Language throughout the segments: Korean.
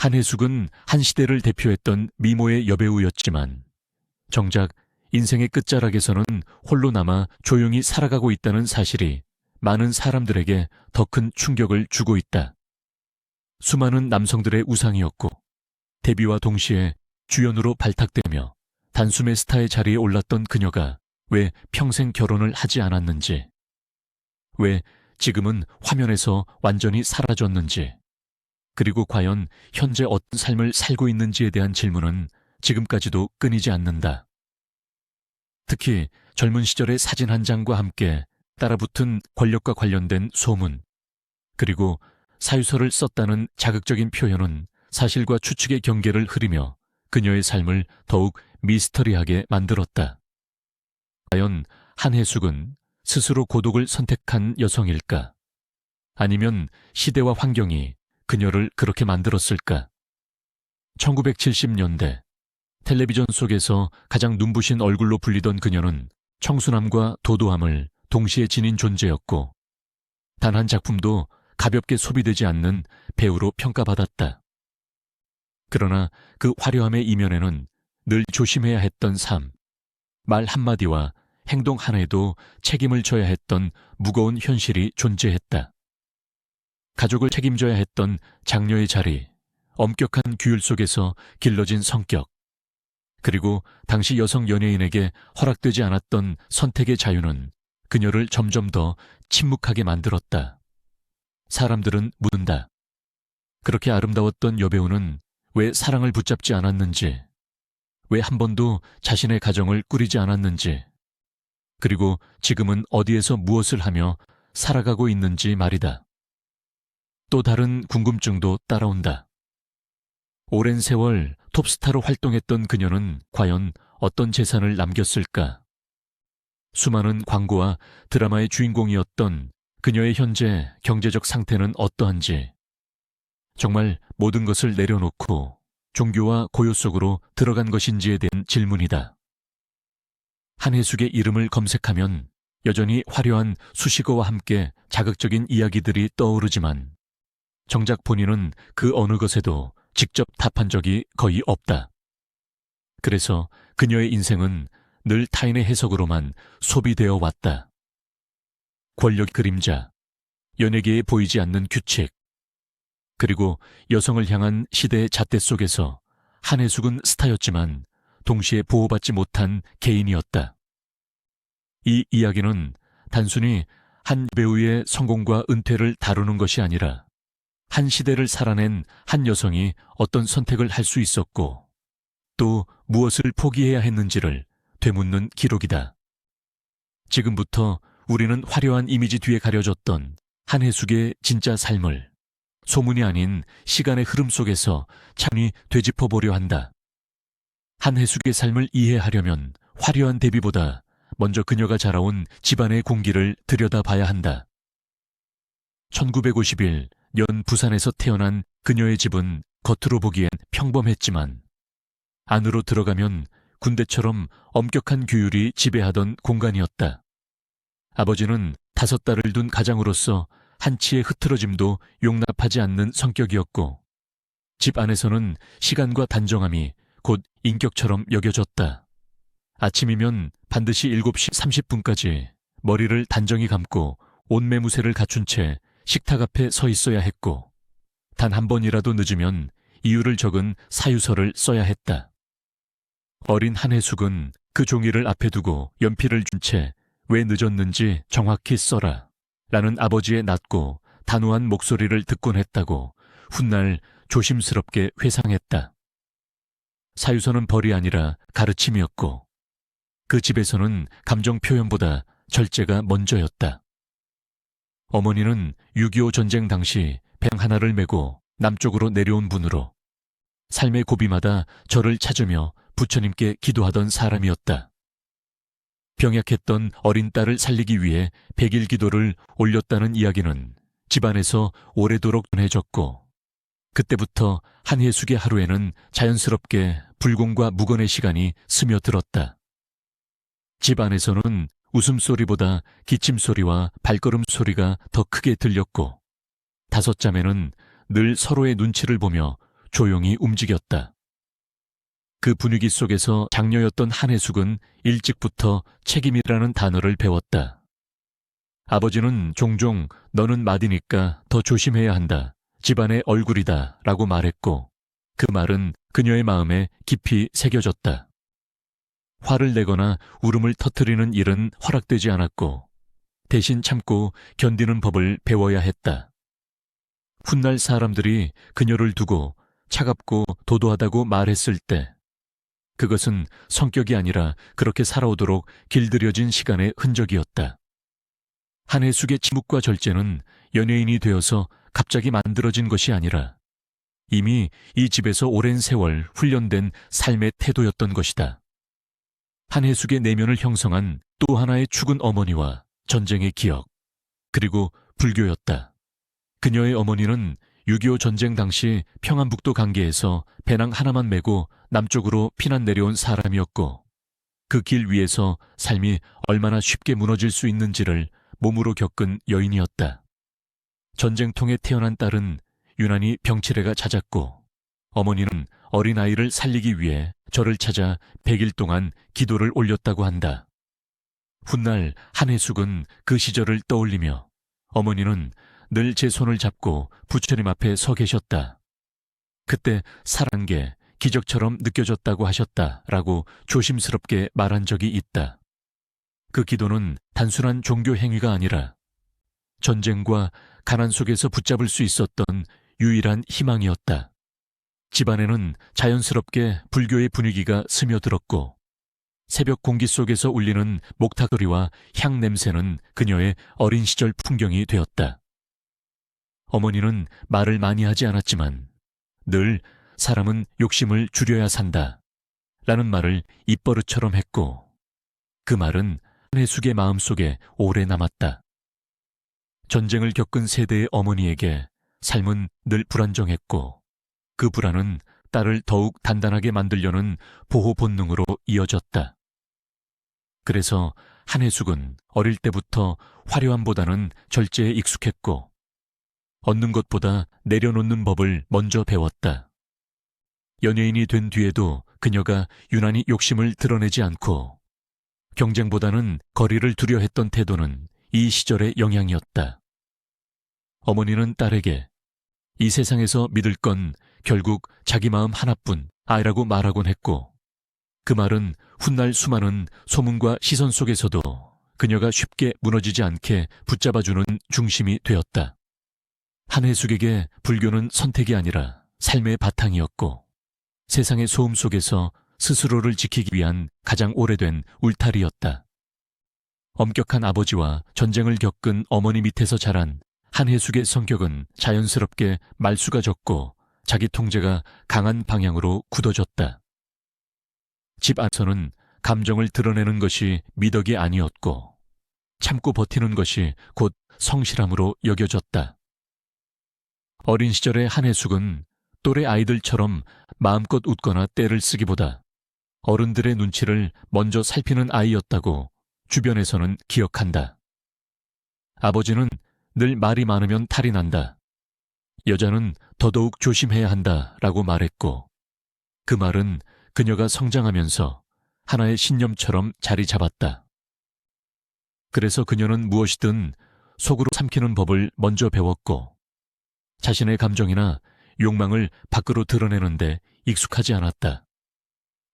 한혜숙은 한 시대를 대표했던 미모의 여배우였지만 정작 인생의 끝자락에서는 홀로 남아 조용히 살아가고 있다는 사실이 많은 사람들에게 더 큰 충격을 주고 있다. 수많은 남성들의 우상이었고 데뷔와 동시에 주연으로 발탁되며 단숨에 스타의 자리에 올랐던 그녀가 왜 평생 결혼을 하지 않았는지, 왜 지금은 화면에서 완전히 사라졌는지, 그리고 과연 현재 어떤 삶을 살고 있는지에 대한 질문은 지금까지도 끊이지 않는다. 특히 젊은 시절의 사진 한 장과 함께 따라붙은 권력과 관련된 소문, 그리고 사유서를 썼다는 자극적인 표현은 사실과 추측의 경계를 흐리며 그녀의 삶을 더욱 미스터리하게 만들었다. 과연 한혜숙은 스스로 고독을 선택한 여성일까? 아니면 시대와 환경이 그녀를 그렇게 만들었을까? 1970년대 텔레비전 속에서 가장 눈부신 얼굴로 불리던 그녀는 청순함과 도도함을 동시에 지닌 존재였고 단 한 작품도 가볍게 소비되지 않는 배우로 평가받았다. 그러나 그 화려함의 이면에는 늘 조심해야 했던 삶, 말 한마디와 행동 하나에도 책임을 져야 했던 무거운 현실이 존재했다. 가족을 책임져야 했던 장녀의 자리, 엄격한 규율 속에서 길러진 성격, 그리고 당시 여성 연예인에게 허락되지 않았던 선택의 자유는 그녀를 점점 더 침묵하게 만들었다. 사람들은 묻는다. 그렇게 아름다웠던 여배우는 왜 사랑을 붙잡지 않았는지, 왜 한 번도 자신의 가정을 꾸리지 않았는지, 그리고 지금은 어디에서 무엇을 하며 살아가고 있는지 말이다. 또 다른 궁금증도 따라온다. 오랜 세월 톱스타로 활동했던 그녀는 과연 어떤 재산을 남겼을까? 수많은 광고와 드라마의 주인공이었던 그녀의 현재 경제적 상태는 어떠한지, 정말 모든 것을 내려놓고 종교와 고요 속으로 들어간 것인지에 대한 질문이다. 한혜숙의 이름을 검색하면 여전히 화려한 수식어와 함께 자극적인 이야기들이 떠오르지만 정작 본인은 그 어느 것에도 직접 답한 적이 거의 없다. 그래서 그녀의 인생은 늘 타인의 해석으로만 소비되어 왔다. 권력 그림자, 연예계에 보이지 않는 규칙, 그리고 여성을 향한 시대의 잣대 속에서 한혜숙은 스타였지만 동시에 보호받지 못한 개인이었다. 이 이야기는 단순히 한 배우의 성공과 은퇴를 다루는 것이 아니라 한 시대를 살아낸 한 여성이 어떤 선택을 할 수 있었고 또 무엇을 포기해야 했는지를 되묻는 기록이다. 지금부터 우리는 화려한 이미지 뒤에 가려졌던 한혜숙의 진짜 삶을 소문이 아닌 시간의 흐름 속에서 찬히 되짚어보려 한다. 한혜숙의 삶을 이해하려면 화려한 데뷔보다 먼저 그녀가 자라온 집안의 공기를 들여다봐야 한다. 1951년 부산에서 태어난 그녀의 집은 겉으로 보기엔 평범했지만 안으로 들어가면 군대처럼 엄격한 규율이 지배하던 공간이었다. 아버지는 5딸을 둔 가장으로서 한치의 흐트러짐도 용납하지 않는 성격이었고 집 안에서는 시간과 단정함이 곧 인격처럼 여겨졌다. 아침이면 반드시 7시 30분까지 머리를 단정히 감고 옷매무새를 갖춘 채 식탁 앞에 서 있어야 했고 단 한 번이라도 늦으면 이유를 적은 사유서를 써야 했다. 어린 한혜숙은 그 종이를 앞에 두고 연필을 준 채 왜 늦었는지 정확히 써라 라는 아버지의 낮고 단호한 목소리를 듣곤 했다고 훗날 조심스럽게 회상했다. 사유서는 벌이 아니라 가르침이었고 그 집에서는 감정 표현보다 절제가 먼저였다. 어머니는 6.25 전쟁 당시 배 하나를 메고 남쪽으로 내려온 분으로 삶의 고비마다 저를 찾으며 부처님께 기도하던 사람이었다. 병약했던 어린 딸을 살리기 위해 100일 기도를 올렸다는 이야기는 집안에서 오래도록 전해졌고 그때부터 한혜숙의 하루에는 자연스럽게 불공과 무건의 시간이 스며들었다. 집 안에서는 웃음소리보다 기침소리와 발걸음 소리가 더 크게 들렸고 5자매는 늘 서로의 눈치를 보며 조용히 움직였다. 그 분위기 속에서 장녀였던 한혜숙은 일찍부터 책임이라는 단어를 배웠다. 아버지는 종종 너는 맏이니까 더 조심해야 한다. 집안의 얼굴이다 라고 말했고 그 말은 그녀의 마음에 깊이 새겨졌다. 화를 내거나 울음을 터뜨리는 일은 허락되지 않았고 대신 참고 견디는 법을 배워야 했다. 훗날 사람들이 그녀를 두고 차갑고 도도하다고 말했을 때 그것은 성격이 아니라 그렇게 살아오도록 길들여진 시간의 흔적이었다. 한혜숙의 침묵과 절제는 연예인이 되어서 갑자기 만들어진 것이 아니라 이미 이 집에서 오랜 세월 훈련된 삶의 태도였던 것이다. 한혜숙의 내면을 형성한 또 하나의 죽은 어머니와 전쟁의 기억, 그리고 불교였다. 그녀의 어머니는 6.25 전쟁 당시 평안북도 강계에서 배낭 하나만 메고 남쪽으로 피난 내려온 사람이었고 그 길 위에서 삶이 얼마나 쉽게 무너질 수 있는지를 몸으로 겪은 여인이었다. 전쟁통에 태어난 딸은 유난히 병치레가 잦았고 어머니는 어린아이를 살리기 위해 절을 찾아 100일 동안 기도를 올렸다고 한다. 훗날 한혜숙은 그 시절을 떠올리며 어머니는 늘 제 손을 잡고 부처님 앞에 서 계셨다. 그때 살아난 게 기적처럼 느껴졌다고 하셨다라고 조심스럽게 말한 적이 있다. 그 기도는 단순한 종교 행위가 아니라 전쟁과 가난 속에서 붙잡을 수 있었던 유일한 희망이었다. 집안에는 자연스럽게 불교의 분위기가 스며들었고 새벽 공기 속에서 울리는 목탁소리와 향 냄새는 그녀의 어린 시절 풍경이 되었다. 어머니는 말을 많이 하지 않았지만 늘 사람은 욕심을 줄여야 산다 라는 말을 입버릇처럼 했고 그 말은 한혜숙의 마음속에 오래 남았다. 전쟁을 겪은 세대의 어머니에게 삶은 늘 불안정했고 그 불안은 딸을 더욱 단단하게 만들려는 보호 본능으로 이어졌다. 그래서 한혜숙은 어릴 때부터 화려함보다는 절제에 익숙했고 얻는 것보다 내려놓는 법을 먼저 배웠다. 연예인이 된 뒤에도 그녀가 유난히 욕심을 드러내지 않고 경쟁보다는 거리를 두려 했던 태도는 이 시절의 영향이었다. 어머니는 딸에게 이 세상에서 믿을 건 결국 자기 마음 하나뿐 아이라고 말하곤 했고 그 말은 훗날 수많은 소문과 시선 속에서도 그녀가 쉽게 무너지지 않게 붙잡아주는 중심이 되었다. 한혜숙에게 불교는 선택이 아니라 삶의 바탕이었고 세상의 소음 속에서 스스로를 지키기 위한 가장 오래된 울타리였다. 엄격한 아버지와 전쟁을 겪은 어머니 밑에서 자란 한혜숙의 성격은 자연스럽게 말수가 적고 자기 통제가 강한 방향으로 굳어졌다. 집 안에서는 감정을 드러내는 것이 미덕이 아니었고 참고 버티는 것이 곧 성실함으로 여겨졌다. 어린 시절의 한혜숙은 또래 아이들처럼 마음껏 웃거나 떼를 쓰기보다 어른들의 눈치를 먼저 살피는 아이였다고 주변에서는 기억한다. 아버지는 늘 말이 많으면 탈이 난다. 여자는 더더욱 조심해야 한다 라고 말했고 그 말은 그녀가 성장하면서 하나의 신념처럼 자리 잡았다. 그래서 그녀는 무엇이든 속으로 삼키는 법을 먼저 배웠고 자신의 감정이나 욕망을 밖으로 드러내는데 익숙하지 않았다.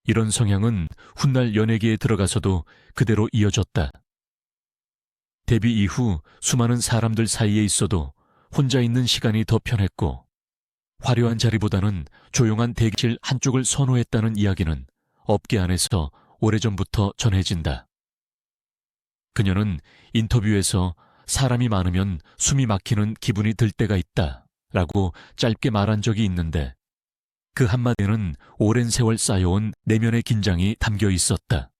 이런 성향은 훗날 연예계에 들어가서도 그대로 이어졌다. 데뷔 이후 수많은 사람들 사이에 있어도 혼자 있는 시간이 더 편했고 화려한 자리보다는 조용한 대기실 한쪽을 선호했다는 이야기는 업계 안에서 오래전부터 전해진다. 그녀는 인터뷰에서 사람이 많으면 숨이 막히는 기분이 들 때가 있다 라고 짧게 말한 적이 있는데 그 한마디는 오랜 세월 쌓여온 내면의 긴장이 담겨 있었다.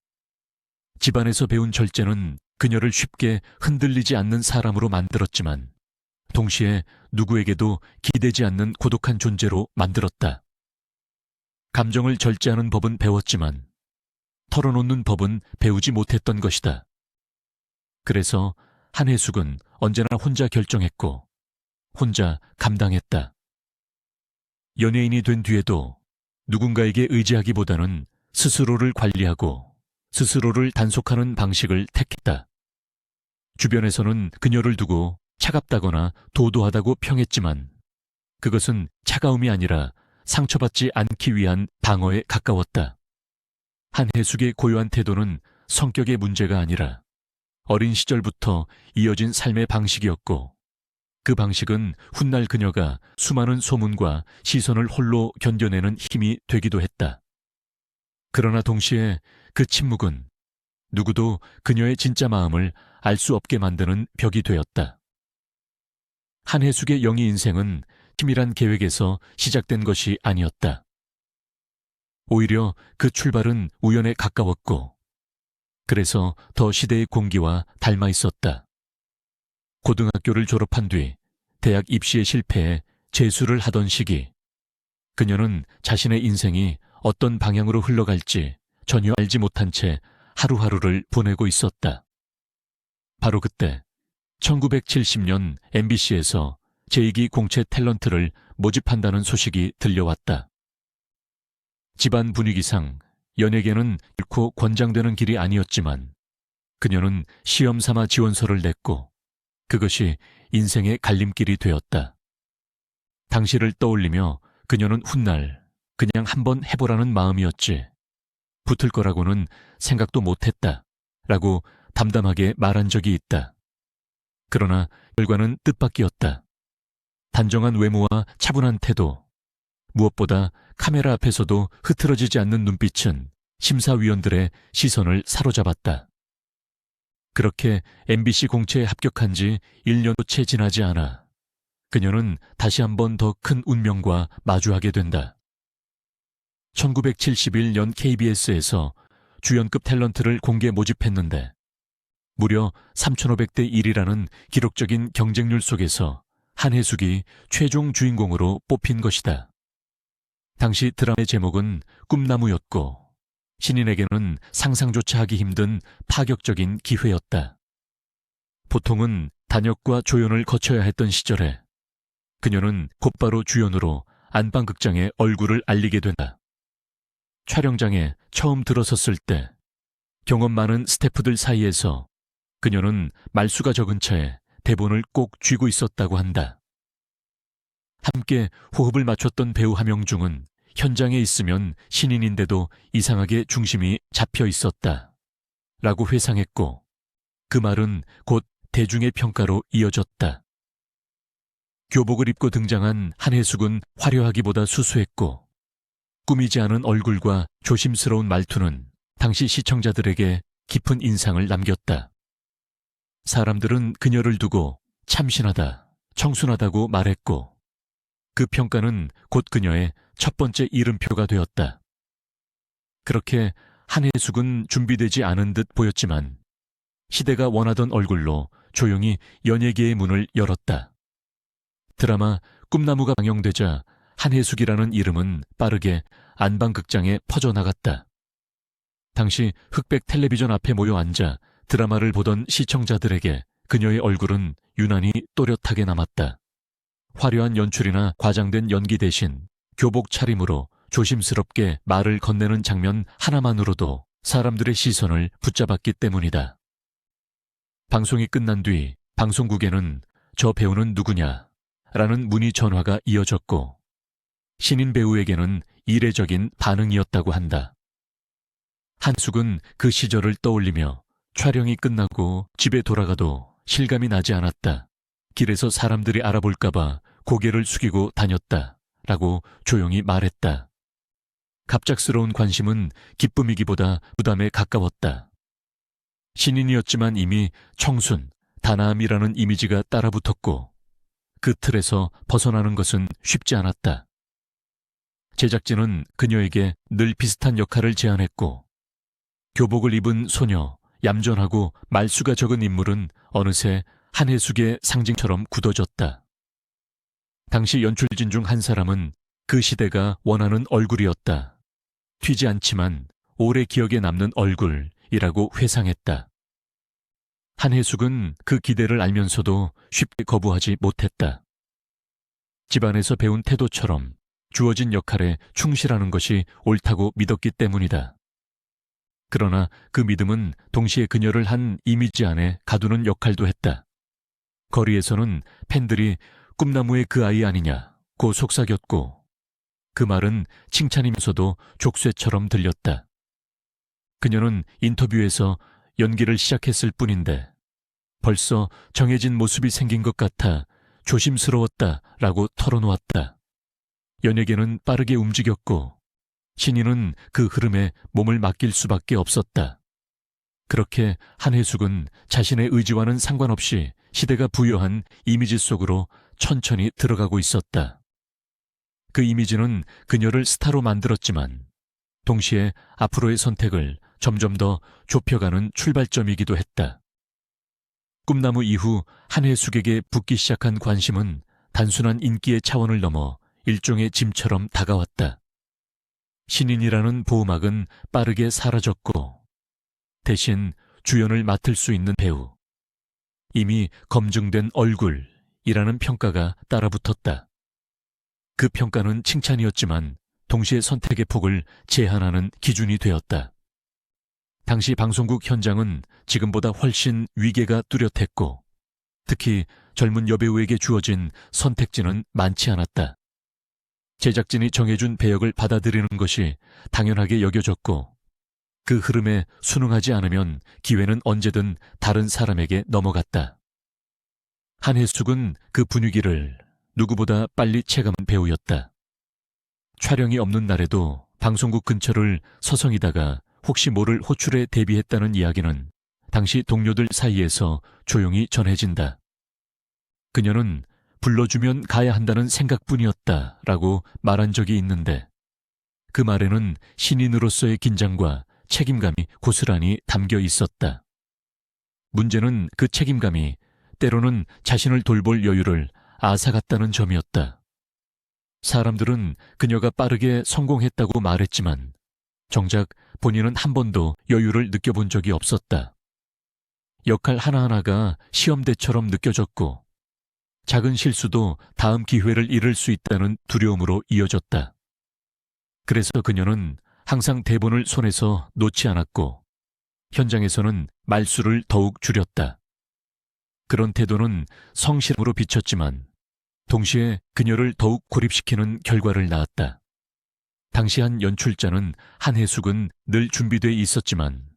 집안에서 배운 절제는 그녀를 쉽게 흔들리지 않는 사람으로 만들었지만 동시에 누구에게도 기대지 않는 고독한 존재로 만들었다. 감정을 절제하는 법은 배웠지만 털어놓는 법은 배우지 못했던 것이다. 그래서 한혜숙은 언제나 혼자 결정했고 혼자 감당했다. 연예인이 된 뒤에도 누군가에게 의지하기보다는 스스로를 관리하고 스스로를 단속하는 방식을 택했다. 주변에서는 그녀를 두고 차갑다거나 도도하다고 평했지만 그것은 차가움이 아니라 상처받지 않기 위한 방어에 가까웠다. 한혜숙의 고요한 태도는 성격의 문제가 아니라 어린 시절부터 이어진 삶의 방식이었고 그 방식은 훗날 그녀가 수많은 소문과 시선을 홀로 견뎌내는 힘이 되기도 했다. 그러나 동시에 그 침묵은 누구도 그녀의 진짜 마음을 알 수 없게 만드는 벽이 되었다. 한혜숙의 영희 인생은 치밀한 계획에서 시작된 것이 아니었다. 오히려 그 출발은 우연에 가까웠고 그래서 더 시대의 공기와 닮아 있었다. 고등학교를 졸업한 뒤 대학 입시에 실패해 재수를 하던 시기 그녀는 자신의 인생이 어떤 방향으로 흘러갈지 전혀 알지 못한 채 하루하루를 보내고 있었다. 바로 그때 1970년 MBC에서 제2기 공채 탤런트를 모집한다는 소식이 들려왔다. 집안 분위기상 연예계는 결코 권장되는 길이 아니었지만 그녀는 시험 삼아 지원서를 냈고 그것이 인생의 갈림길이 되었다. 당시를 떠올리며 그녀는 훗날 그냥 한번 해보라는 마음이었지 붙을 거라고는 생각도 못했다 라고 담담하게 말한 적이 있다. 그러나 결과는 뜻밖이었다. 단정한 외모와 차분한 태도, 무엇보다 카메라 앞에서도 흐트러지지 않는 눈빛은 심사위원들의 시선을 사로잡았다. 그렇게 MBC 공채에 합격한 지 1년도 채 지나지 않아 그녀는 다시 한번 더 큰 운명과 마주하게 된다. 1971년 KBS에서 주연급 탤런트를 공개 모집했는데 무려 3,500대 1이라는 기록적인 경쟁률 속에서 한혜숙이 최종 주인공으로 뽑힌 것이다. 당시 드라마의 제목은 꿈나무였고 신인에게는 상상조차 하기 힘든 파격적인 기회였다. 보통은 단역과 조연을 거쳐야 했던 시절에 그녀는 곧바로 주연으로 안방극장에 얼굴을 알리게 된다. 촬영장에 처음 들어섰을 때 경험 많은 스태프들 사이에서 그녀는 말수가 적은 채 대본을 꼭 쥐고 있었다고 한다. 함께 호흡을 맞췄던 배우 함영중은 현장에 있으면 신인인데도 이상하게 중심이 잡혀 있었다 라고 회상했고 그 말은 곧 대중의 평가로 이어졌다. 교복을 입고 등장한 한혜숙은 화려하기보다 수수했고 꾸미지 않은 얼굴과 조심스러운 말투는 당시 시청자들에게 깊은 인상을 남겼다. 사람들은 그녀를 두고 참신하다, 청순하다고 말했고 그 평가는 곧 그녀의 첫 번째 이름표가 되었다. 그렇게 한혜숙은 준비되지 않은 듯 보였지만 시대가 원하던 얼굴로 조용히 연예계의 문을 열었다. 드라마 꿈나무가 방영되자 한혜숙이라는 이름은 빠르게 안방극장에 퍼져나갔다. 당시 흑백 텔레비전 앞에 모여 앉아 드라마를 보던 시청자들에게 그녀의 얼굴은 유난히 또렷하게 남았다. 화려한 연출이나 과장된 연기 대신 교복 차림으로 조심스럽게 말을 건네는 장면 하나만으로도 사람들의 시선을 붙잡았기 때문이다. 방송이 끝난 뒤 방송국에는 저 배우는 누구냐? 라는 문의 전화가 이어졌고 신인 배우에게는 이례적인 반응이었다고 한다. 한숙은 그 시절을 떠올리며 촬영이 끝나고 집에 돌아가도 실감이 나지 않았다. 길에서 사람들이 알아볼까봐 고개를 숙이고 다녔다. 라고 조용히 말했다. 갑작스러운 관심은 기쁨이기보다 부담에 가까웠다. 신인이었지만 이미 청순, 단아함이라는 이미지가 따라붙었고 그 틀에서 벗어나는 것은 쉽지 않았다. 제작진은 그녀에게 늘 비슷한 역할을 제안했고 교복을 입은 소녀, 얌전하고 말수가 적은 인물은 어느새 한혜숙의 상징처럼 굳어졌다. 당시 연출진 중 한 사람은 그 시대가 원하는 얼굴이었다. 튀지 않지만 오래 기억에 남는 얼굴이라고 회상했다. 한혜숙은 그 기대를 알면서도 쉽게 거부하지 못했다. 집안에서 배운 태도처럼 주어진 역할에 충실하는 것이 옳다고 믿었기 때문이다. 그러나 그 믿음은 동시에 그녀를 한 이미지 안에 가두는 역할도 했다. 거리에서는 팬들이 꿈나무의 그 아이 아니냐고 속삭였고, 그 말은 칭찬이면서도 족쇄처럼 들렸다. 그녀는 인터뷰에서 연기를 시작했을 뿐인데 벌써 정해진 모습이 생긴 것 같아 조심스러웠다라고 털어놓았다. 연예계는 빠르게 움직였고 신인은 그 흐름에 몸을 맡길 수밖에 없었다. 그렇게 한혜숙은 자신의 의지와는 상관없이 시대가 부여한 이미지 속으로 천천히 들어가고 있었다. 그 이미지는 그녀를 스타로 만들었지만 동시에 앞으로의 선택을 점점 더 좁혀가는 출발점이기도 했다. 꿈나무 이후 한혜숙에게 붙기 시작한 관심은 단순한 인기의 차원을 넘어 일종의 짐처럼 다가왔다. 신인이라는 보호막은 빠르게 사라졌고 대신 주연을 맡을 수 있는 배우, 이미 검증된 얼굴이라는 평가가 따라붙었다. 그 평가는 칭찬이었지만 동시에 선택의 폭을 제한하는 기준이 되었다. 당시 방송국 현장은 지금보다 훨씬 위계가 뚜렷했고 특히 젊은 여배우에게 주어진 선택지는 많지 않았다. 제작진이 정해준 배역을 받아들이는 것이 당연하게 여겨졌고 그 흐름에 순응하지 않으면 기회는 언제든 다른 사람에게 넘어갔다. 한혜숙은 그 분위기를 누구보다 빨리 체감한 배우였다. 촬영이 없는 날에도 방송국 근처를 서성이다가 혹시 모를 호출에 대비했다는 이야기는 당시 동료들 사이에서 조용히 전해진다. 그녀는 불러주면 가야 한다는 생각뿐이었다라고 말한 적이 있는데 그 말에는 신인으로서의 긴장과 책임감이 고스란히 담겨 있었다. 문제는 그 책임감이 때로는 자신을 돌볼 여유를 앗아갔다는 점이었다. 사람들은 그녀가 빠르게 성공했다고 말했지만 정작 본인은 한 번도 여유를 느껴본 적이 없었다. 역할 하나하나가 시험대처럼 느껴졌고 작은 실수도 다음 기회를 잃을 수 있다는 두려움으로 이어졌다. 그래서 그녀는 항상 대본을 손에서 놓지 않았고 현장에서는 말수를 더욱 줄였다. 그런 태도는 성실함으로 비쳤지만 동시에 그녀를 더욱 고립시키는 결과를 낳았다. 당시 한 연출자는 한혜숙은 늘 준비돼 있었지만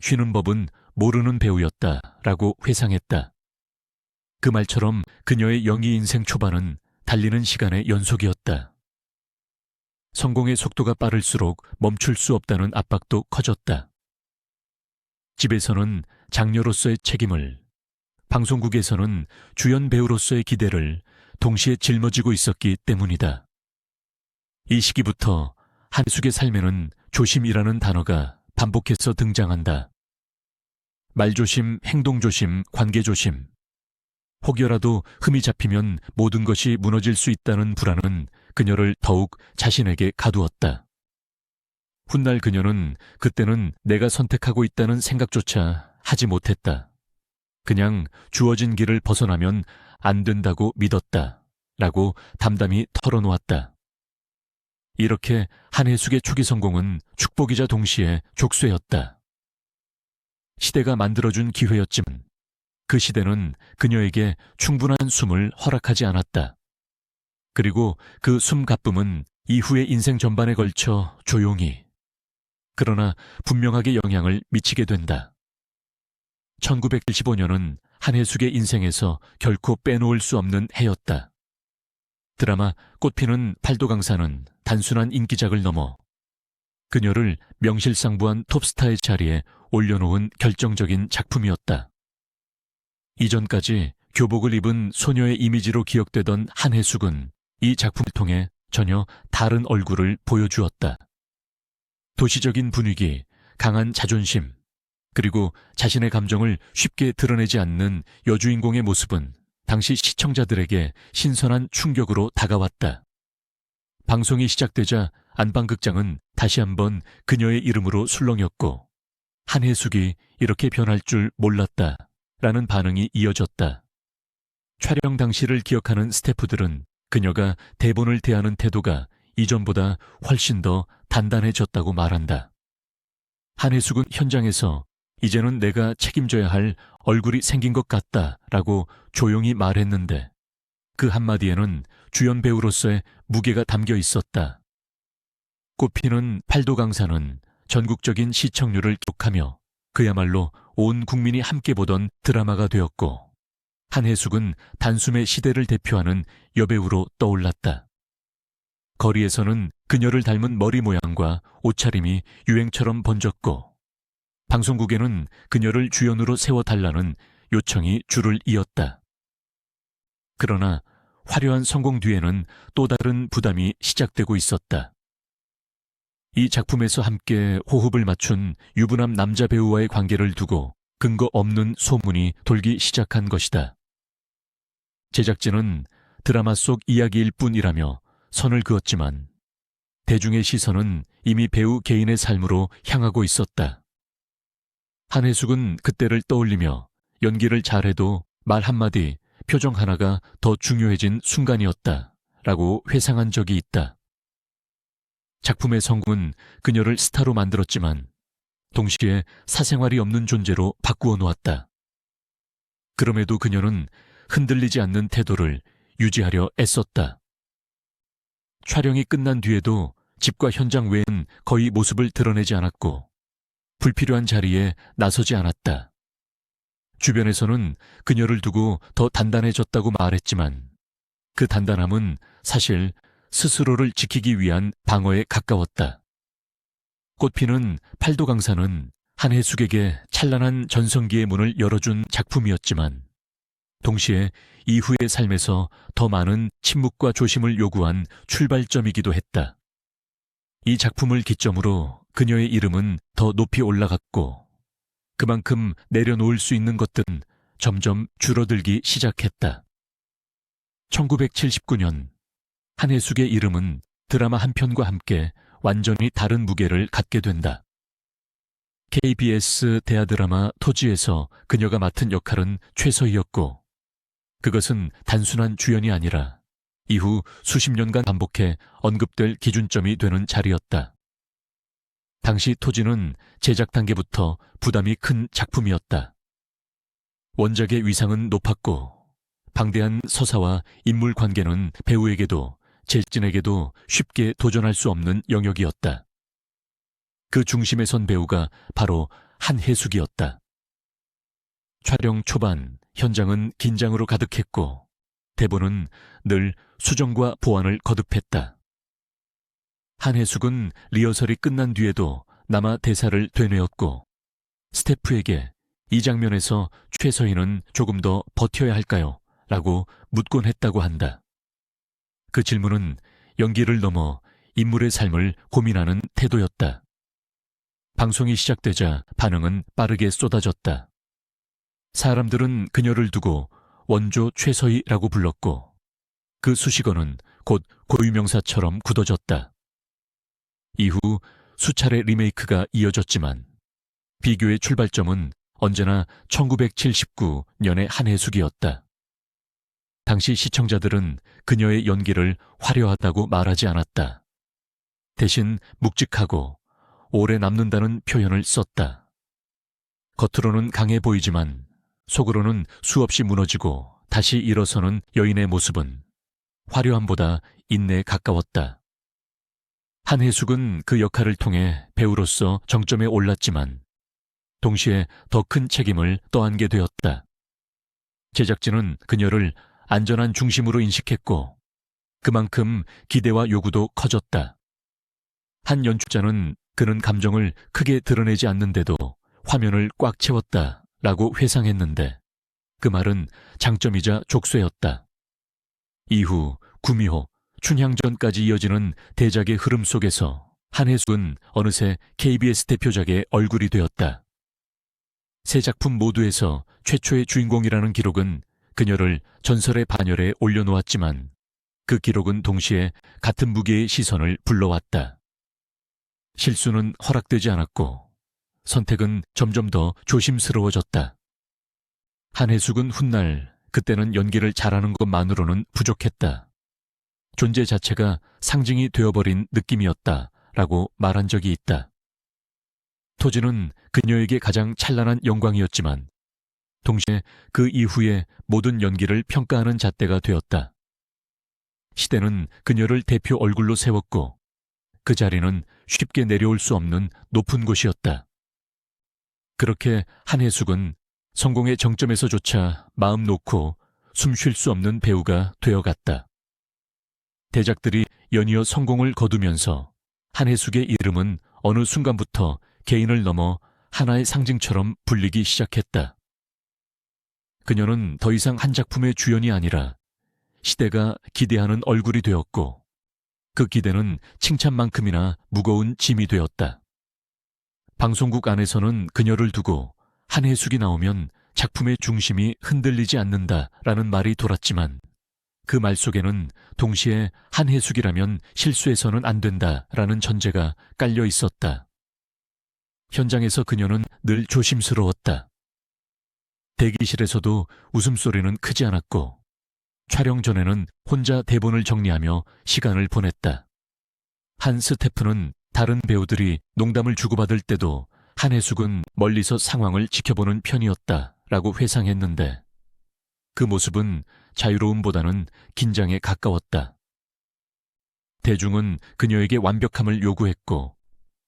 쉬는 법은 모르는 배우였다라고 회상했다. 그 말처럼 그녀의 연기 인생 초반은 달리는 시간의 연속이었다. 성공의 속도가 빠를수록 멈출 수 없다는 압박도 커졌다. 집에서는 장녀로서의 책임을, 방송국에서는 주연 배우로서의 기대를 동시에 짊어지고 있었기 때문이다. 이 시기부터 한혜숙의 삶에는 조심이라는 단어가 반복해서 등장한다. 말조심, 행동조심, 관계조심. 혹여라도 흠이 잡히면 모든 것이 무너질 수 있다는 불안은 그녀를 더욱 자신에게 가두었다. 훗날 그녀는 그때는 내가 선택하고 있다는 생각조차 하지 못했다. 그냥 주어진 길을 벗어나면 안 된다고 믿었다. 라고 담담히 털어놓았다. 이렇게 한혜숙의 초기 성공은 축복이자 동시에 족쇄였다. 시대가 만들어준 기회였지만 그 시대는 그녀에게 충분한 숨을 허락하지 않았다. 그리고 그 숨 가쁨은 이후의 인생 전반에 걸쳐 조용히, 그러나 분명하게 영향을 미치게 된다. 1975년은 한혜숙의 인생에서 결코 빼놓을 수 없는 해였다. 드라마 꽃피는 팔도강산은 단순한 인기작을 넘어 그녀를 명실상부한 톱스타의 자리에 올려놓은 결정적인 작품이었다. 이전까지 교복을 입은 소녀의 이미지로 기억되던 한혜숙은 이 작품을 통해 전혀 다른 얼굴을 보여주었다. 도시적인 분위기, 강한 자존심, 그리고 자신의 감정을 쉽게 드러내지 않는 여주인공의 모습은 당시 시청자들에게 신선한 충격으로 다가왔다. 방송이 시작되자 안방극장은 다시 한번 그녀의 이름으로 술렁였고 한혜숙이 이렇게 변할 줄 몰랐다 라는 반응이 이어졌다. 촬영 당시를 기억하는 스태프들은 그녀가 대본을 대하는 태도가 이전보다 훨씬 더 단단해졌다고 말한다. 한혜숙은 현장에서 이제는 내가 책임져야 할 얼굴이 생긴 것 같다라고 조용히 말했는데 그 한마디에는 주연 배우로서의 무게가 담겨 있었다. 꽃피는 팔도 강사는 전국적인 시청률을 기록하며 그야말로 온 국민이 함께 보던 드라마가 되었고 한혜숙은 단숨에 시대를 대표하는 여배우로 떠올랐다. 거리에서는 그녀를 닮은 머리 모양과 옷차림이 유행처럼 번졌고 방송국에는 그녀를 주연으로 세워달라는 요청이 줄을 이었다. 그러나 화려한 성공 뒤에는 또 다른 부담이 시작되고 있었다. 이 작품에서 함께 호흡을 맞춘 유부남 남자 배우와의 관계를 두고 근거 없는 소문이 돌기 시작한 것이다. 제작진은 드라마 속 이야기일 뿐이라며 선을 그었지만 대중의 시선은 이미 배우 개인의 삶으로 향하고 있었다. 한혜숙은 그때를 떠올리며 연기를 잘해도 말 한마디, 표정 하나가 더 중요해진 순간이었다 라고 회상한 적이 있다. 작품의 성공은 그녀를 스타로 만들었지만 동시에 사생활이 없는 존재로 바꾸어 놓았다. 그럼에도 그녀는 흔들리지 않는 태도를 유지하려 애썼다. 촬영이 끝난 뒤에도 집과 현장 외엔 거의 모습을 드러내지 않았고 불필요한 자리에 나서지 않았다. 주변에서는 그녀를 두고 더 단단해졌다고 말했지만 그 단단함은 사실 스스로를 지키기 위한 방어에 가까웠다. 꽃피는 팔도 강사는 한혜숙에게 찬란한 전성기의 문을 열어준 작품이었지만 동시에 이후의 삶에서 더 많은 침묵과 조심을 요구한 출발점이기도 했다. 이 작품을 기점으로 그녀의 이름은 더 높이 올라갔고 그만큼 내려놓을 수 있는 것들은 점점 줄어들기 시작했다. 1979년 한혜숙의 이름은 드라마 한 편과 함께 완전히 다른 무게를 갖게 된다. KBS 대하드라마 토지에서 그녀가 맡은 역할은 최서희였고 그것은 단순한 주연이 아니라 이후 수십 년간 반복해 언급될 기준점이 되는 자리였다. 당시 토지는 제작 단계부터 부담이 큰 작품이었다. 원작의 위상은 높았고 방대한 서사와 인물 관계는 배우에게도 제작진에게도 쉽게 도전할 수 없는 영역이었다. 그 중심에 선 배우가 바로 한혜숙이었다. 촬영 초반 현장은 긴장으로 가득했고 대본은 늘 수정과 보완을 거듭했다. 한혜숙은 리허설이 끝난 뒤에도 남아 대사를 되뇌었고 스태프에게 이 장면에서 최서희는 조금 더 버텨야 할까요? 라고 묻곤 했다고 한다. 그 질문은 연기를 넘어 인물의 삶을 고민하는 태도였다. 방송이 시작되자 반응은 빠르게 쏟아졌다. 사람들은 그녀를 두고 원조 최서희라고 불렀고 그 수식어는 곧 고유명사처럼 굳어졌다. 이후 수차례 리메이크가 이어졌지만 비교의 출발점은 언제나 1979년의 한혜숙이었다. 당시 시청자들은 그녀의 연기를 화려하다고 말하지 않았다. 대신 묵직하고 오래 남는다는 표현을 썼다. 겉으로는 강해 보이지만 속으로는 수없이 무너지고 다시 일어서는 여인의 모습은 화려함보다 인내에 가까웠다. 한혜숙은 그 역할을 통해 배우로서 정점에 올랐지만 동시에 더 큰 책임을 떠안게 되었다. 제작진은 그녀를 안전한 중심으로 인식했고 그만큼 기대와 요구도 커졌다. 한 연출자는 그는 감정을 크게 드러내지 않는데도 화면을 꽉 채웠다라고 회상했는데 그 말은 장점이자 족쇄였다. 이후 구미호, 춘향전까지 이어지는 대작의 흐름 속에서 한혜숙은 어느새 KBS 대표작의 얼굴이 되었다. 세 작품 모두에서 최초의 주인공이라는 기록은 그녀를 전설의 반열에 올려놓았지만 그 기록은 동시에 같은 무게의 시선을 불러왔다. 실수는 허락되지 않았고 선택은 점점 더 조심스러워졌다. 한혜숙은 훗날 그때는 연기를 잘하는 것만으로는 부족했다. 존재 자체가 상징이 되어버린 느낌이었다라고 말한 적이 있다. 토지는 그녀에게 가장 찬란한 영광이었지만 동시에 그 이후에 모든 연기를 평가하는 잣대가 되었다. 시대는 그녀를 대표 얼굴로 세웠고 그 자리는 쉽게 내려올 수 없는 높은 곳이었다. 그렇게 한혜숙은 성공의 정점에서조차 마음 놓고 숨 쉴 수 없는 배우가 되어갔다. 대작들이 연이어 성공을 거두면서 한혜숙의 이름은 어느 순간부터 개인을 넘어 하나의 상징처럼 불리기 시작했다. 그녀는 더 이상 한 작품의 주연이 아니라 시대가 기대하는 얼굴이 되었고 그 기대는 칭찬만큼이나 무거운 짐이 되었다. 방송국 안에서는 그녀를 두고 한혜숙이 나오면 작품의 중심이 흔들리지 않는다라는 말이 돌았지만 그 말 속에는 동시에 한혜숙이라면 실수해서는 안 된다라는 전제가 깔려 있었다. 현장에서 그녀는 늘 조심스러웠다. 대기실에서도 웃음소리는 크지 않았고 촬영 전에는 혼자 대본을 정리하며 시간을 보냈다. 한 스태프는 다른 배우들이 농담을 주고받을 때도 한혜숙은 멀리서 상황을 지켜보는 편이었다라고 회상했는데 그 모습은 자유로움보다는 긴장에 가까웠다. 대중은 그녀에게 완벽함을 요구했고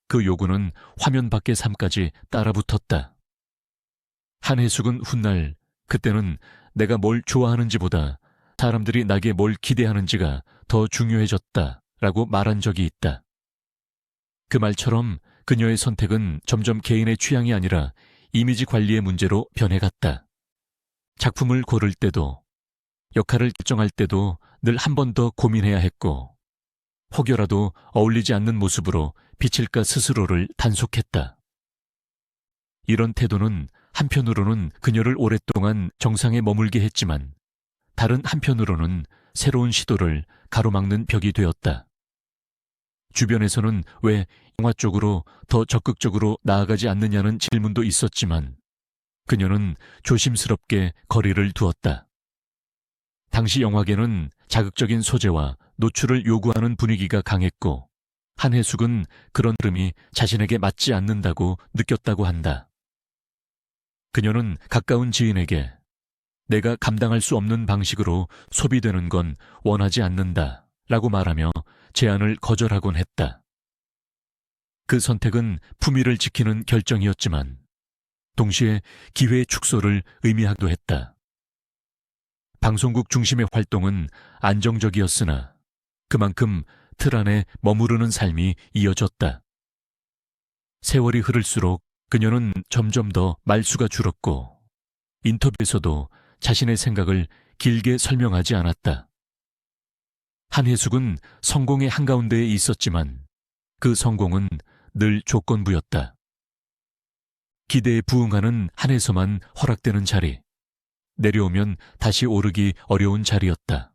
그 요구는 화면 밖의 삶까지 따라붙었다. 한혜숙은 훗날 그때는 내가 뭘 좋아하는지보다 사람들이 나에게 뭘 기대하는지가 더 중요해졌다라고 말한 적이 있다. 그 말처럼 그녀의 선택은 점점 개인의 취향이 아니라 이미지 관리의 문제로 변해갔다. 작품을 고를 때도 역할을 결정할 때도 늘 한 번 더 고민해야 했고 혹여라도 어울리지 않는 모습으로 비칠까 스스로를 단속했다. 이런 태도는 한편으로는 그녀를 오랫동안 정상에 머물게 했지만 다른 한편으로는 새로운 시도를 가로막는 벽이 되었다. 주변에서는 왜 영화 쪽으로 더 적극적으로 나아가지 않느냐는 질문도 있었지만 그녀는 조심스럽게 거리를 두었다. 당시 영화계는 자극적인 소재와 노출을 요구하는 분위기가 강했고 한혜숙은 그런 흐름이 자신에게 맞지 않는다고 느꼈다고 한다. 그녀는 가까운 지인에게 내가 감당할 수 없는 방식으로 소비되는 건 원하지 않는다 라고 말하며 제안을 거절하곤 했다. 그 선택은 품위를 지키는 결정이었지만 동시에 기회의 축소를 의미하기도 했다. 방송국 중심의 활동은 안정적이었으나 그만큼 틀 안에 머무르는 삶이 이어졌다. 세월이 흐를수록 그녀는 점점 더 말수가 줄었고 인터뷰에서도 자신의 생각을 길게 설명하지 않았다. 한혜숙은 성공의 한가운데에 있었지만 그 성공은 늘 조건부였다. 기대에 부응하는 한에서만 허락되는 자리, 내려오면 다시 오르기 어려운 자리였다.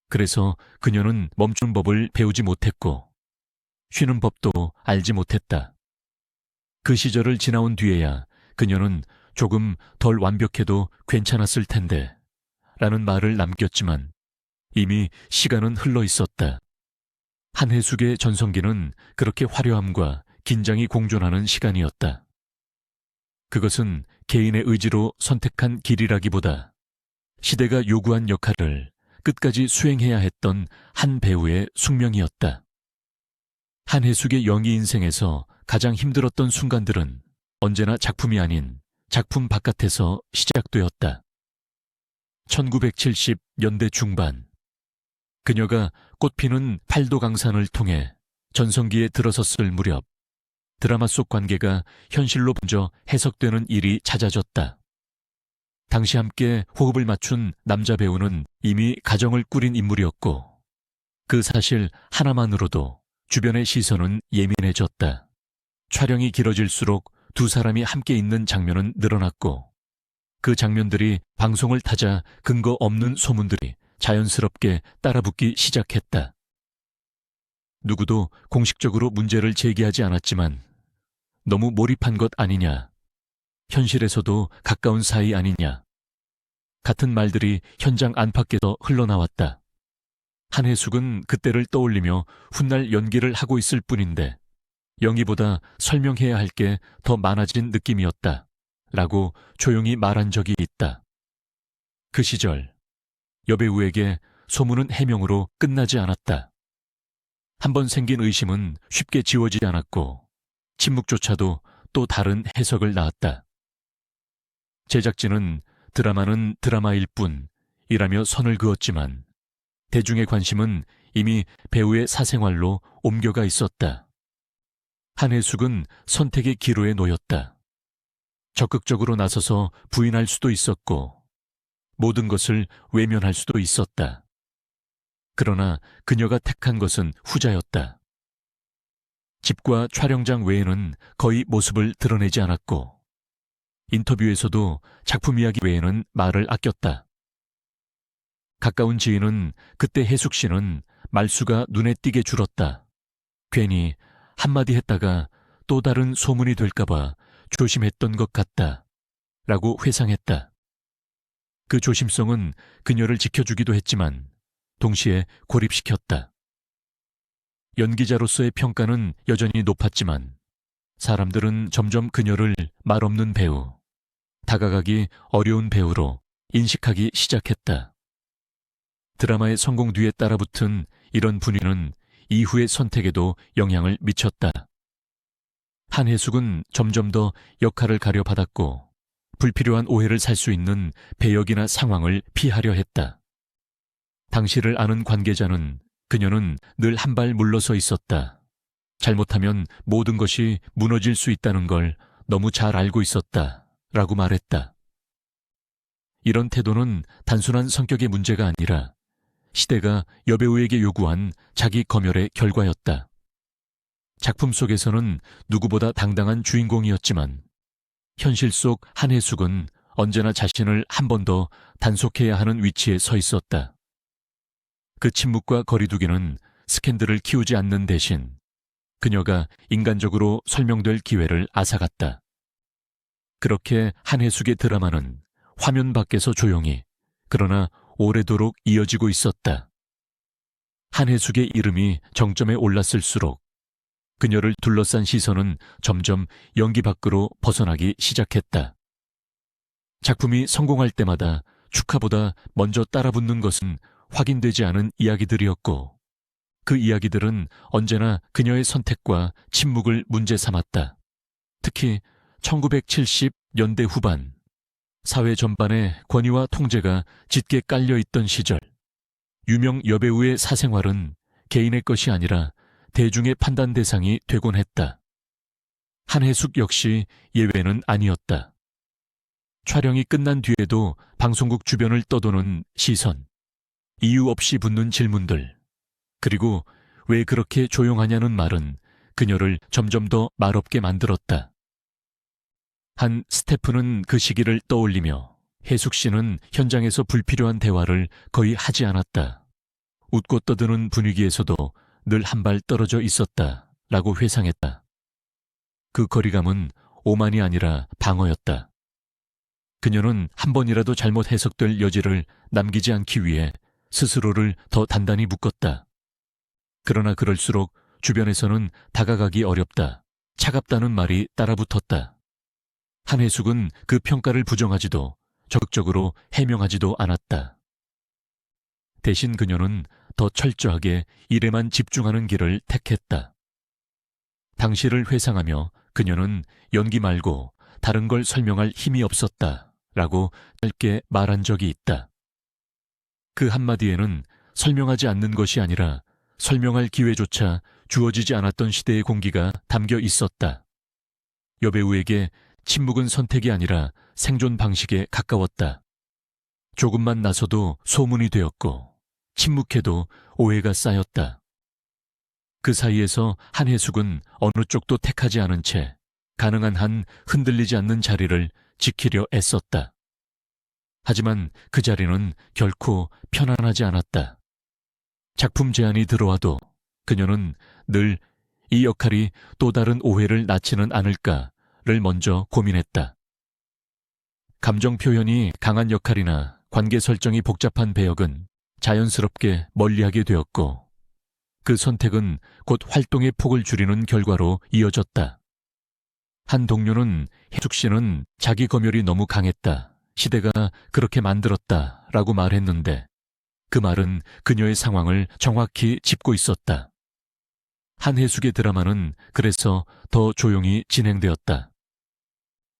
그래서 그녀는 멈추는 법을 배우지 못했고 쉬는 법도 알지 못했다. 그 시절을 지나온 뒤에야 그녀는 조금 덜 완벽해도 괜찮았을 텐데 라는 말을 남겼지만 이미 시간은 흘러 있었다. 한혜숙의 전성기는 그렇게 화려함과 긴장이 공존하는 시간이었다. 그것은 개인의 의지로 선택한 길이라기보다 시대가 요구한 역할을 끝까지 수행해야 했던 한 배우의 숙명이었다. 한혜숙의 연기 인생에서 가장 힘들었던 순간들은 언제나 작품이 아닌 작품 바깥에서 시작되었다. 1970년대 중반 그녀가 꽃피는 팔도강산을 통해 전성기에 들어섰을 무렵 드라마 속 관계가 현실로 번져 해석되는 일이 잦아졌다. 당시 함께 호흡을 맞춘 남자 배우는 이미 가정을 꾸린 인물이었고 그 사실 하나만으로도 주변의 시선은 예민해졌다. 촬영이 길어질수록 두 사람이 함께 있는 장면은 늘어났고 그 장면들이 방송을 타자 근거 없는 소문들이 자연스럽게 따라붙기 시작했다. 누구도 공식적으로 문제를 제기하지 않았지만 너무 몰입한 것 아니냐, 현실에서도 가까운 사이 아니냐 같은 말들이 현장 안팎에서 흘러나왔다. 한혜숙은 그때를 떠올리며 훗날 연기를 하고 있을 뿐인데 연기보다 설명해야 할 게 더 많아진 느낌이었다 라고 조용히 말한 적이 있다. 그 시절 여배우에게 소문은 해명으로 끝나지 않았다. 한번 생긴 의심은 쉽게 지워지지 않았고 침묵조차도 또 다른 해석을 낳았다. 제작진은 드라마는 드라마일 뿐이라며 선을 그었지만 대중의 관심은 이미 배우의 사생활로 옮겨가 있었다. 한혜숙은 선택의 기로에 놓였다. 적극적으로 나서서 부인할 수도 있었고 모든 것을 외면할 수도 있었다. 그러나 그녀가 택한 것은 후자였다. 집과 촬영장 외에는 거의 모습을 드러내지 않았고 인터뷰에서도 작품 이야기 외에는 말을 아꼈다. 가까운 지인은 그때 혜숙 씨는 말수가 눈에 띄게 줄었다. 괜히 한마디 했다가 또 다른 소문이 될까봐 조심했던 것 같다. 라고 회상했다. 그 조심성은 그녀를 지켜주기도 했지만 동시에 고립시켰다. 연기자로서의 평가는 여전히 높았지만 사람들은 점점 그녀를 말없는 배우, 다가가기 어려운 배우로 인식하기 시작했다. 드라마의 성공 뒤에 따라붙은 이런 분위기는 이후의 선택에도 영향을 미쳤다. 한혜숙은 점점 더 역할을 가려받았고 불필요한 오해를 살 수 있는 배역이나 상황을 피하려 했다. 당시를 아는 관계자는 그녀는 늘 한 발 물러서 있었다. 잘못하면 모든 것이 무너질 수 있다는 걸 너무 잘 알고 있었다. 라고 말했다. 이런 태도는 단순한 성격의 문제가 아니라 시대가 여배우에게 요구한 자기 검열의 결과였다. 작품 속에서는 누구보다 당당한 주인공이었지만 현실 속 한혜숙은 언제나 자신을 한 번 더 단속해야 하는 위치에 서 있었다. 그 침묵과 거리두기는 스캔들을 키우지 않는 대신 그녀가 인간적으로 설명될 기회를 앗아갔다. 그렇게 한혜숙의 드라마는 화면 밖에서 조용히 그러나 오래도록 이어지고 있었다. 한혜숙의 이름이 정점에 올랐을수록 그녀를 둘러싼 시선은 점점 연기 밖으로 벗어나기 시작했다. 작품이 성공할 때마다 축하보다 먼저 따라붙는 것은 확인되지 않은 이야기들이었고 그 이야기들은 언제나 그녀의 선택과 침묵을 문제 삼았다. 특히 1970년대 후반 사회 전반에 권위와 통제가 짙게 깔려있던 시절 유명 여배우의 사생활은 개인의 것이 아니라 대중의 판단 대상이 되곤 했다. 한혜숙 역시 예외는 아니었다. 촬영이 끝난 뒤에도 방송국 주변을 떠도는 시선, 이유 없이 붙는 질문들, 그리고 왜 그렇게 조용하냐는 말은 그녀를 점점 더 말없게 만들었다. 한 스태프는 그 시기를 떠올리며 혜숙 씨는 현장에서 불필요한 대화를 거의 하지 않았다. 웃고 떠드는 분위기에서도 늘 한 발 떨어져 있었다. 라고 회상했다. 그 거리감은 오만이 아니라 방어였다. 그녀는 한 번이라도 잘못 해석될 여지를 남기지 않기 위해 스스로를 더 단단히 묶었다. 그러나 그럴수록 주변에서는 다가가기 어렵다, 차갑다는 말이 따라붙었다. 한혜숙은 그 평가를 부정하지도 적극적으로 해명하지도 않았다. 대신 그녀는 더 철저하게 일에만 집중하는 길을 택했다. 당시를 회상하며 그녀는 연기 말고 다른 걸 설명할 힘이 없었다 라고 짧게 말한 적이 있다. 그 한마디에는 설명하지 않는 것이 아니라 설명할 기회조차 주어지지 않았던 시대의 공기가 담겨 있었다. 여배우에게 침묵은 선택이 아니라 생존 방식에 가까웠다. 조금만 나서도 소문이 되었고 침묵해도 오해가 쌓였다. 그 사이에서 한혜숙은 어느 쪽도 택하지 않은 채 가능한 한 흔들리지 않는 자리를 지키려 애썼다. 하지만 그 자리는 결코 편안하지 않았다. 작품 제안이 들어와도 그녀는 늘 이 역할이 또 다른 오해를 낳지는 않을까를 먼저 고민했다. 감정 표현이 강한 역할이나 관계 설정이 복잡한 배역은 자연스럽게 멀리하게 되었고 그 선택은 곧 활동의 폭을 줄이는 결과로 이어졌다. 한 동료는 해숙 씨는 자기 검열이 너무 강했다. 시대가 그렇게 만들었다. 라고 말했는데 그 말은 그녀의 상황을 정확히 짚고 있었다. 한혜숙의 드라마는 그래서 더 조용히 진행되었다.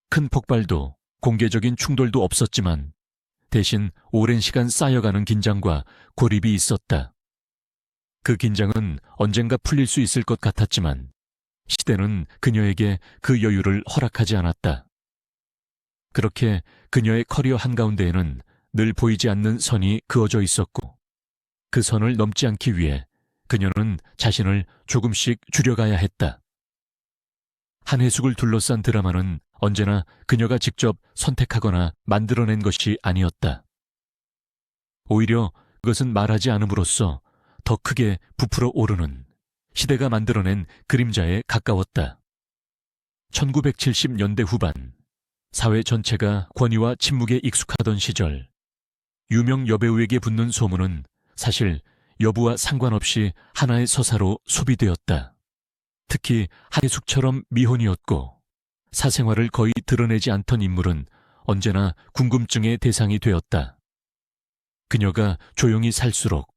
큰 폭발도 공개적인 충돌도 없었지만 대신 오랜 시간 쌓여가는 긴장과 고립이 있었다. 그 긴장은 언젠가 풀릴 수 있을 것 같았지만 시대는 그녀에게 그 여유를 허락하지 않았다. 그렇게 그녀의 커리어 한가운데에는 늘 보이지 않는 선이 그어져 있었고 그 선을 넘지 않기 위해 그녀는 자신을 조금씩 줄여가야 했다. 한혜숙을 둘러싼 드라마는 언제나 그녀가 직접 선택하거나 만들어낸 것이 아니었다. 오히려 그것은 말하지 않음으로써 더 크게 부풀어 오르는 시대가 만들어낸 그림자에 가까웠다. 1970년대 후반, 사회 전체가 권위와 침묵에 익숙하던 시절, 유명 여배우에게 붙는 소문은 사실 여부와 상관없이 하나의 서사로 소비되었다. 특히 한혜숙처럼 미혼이었고 사생활을 거의 드러내지 않던 인물은 언제나 궁금증의 대상이 되었다. 그녀가 조용히 살수록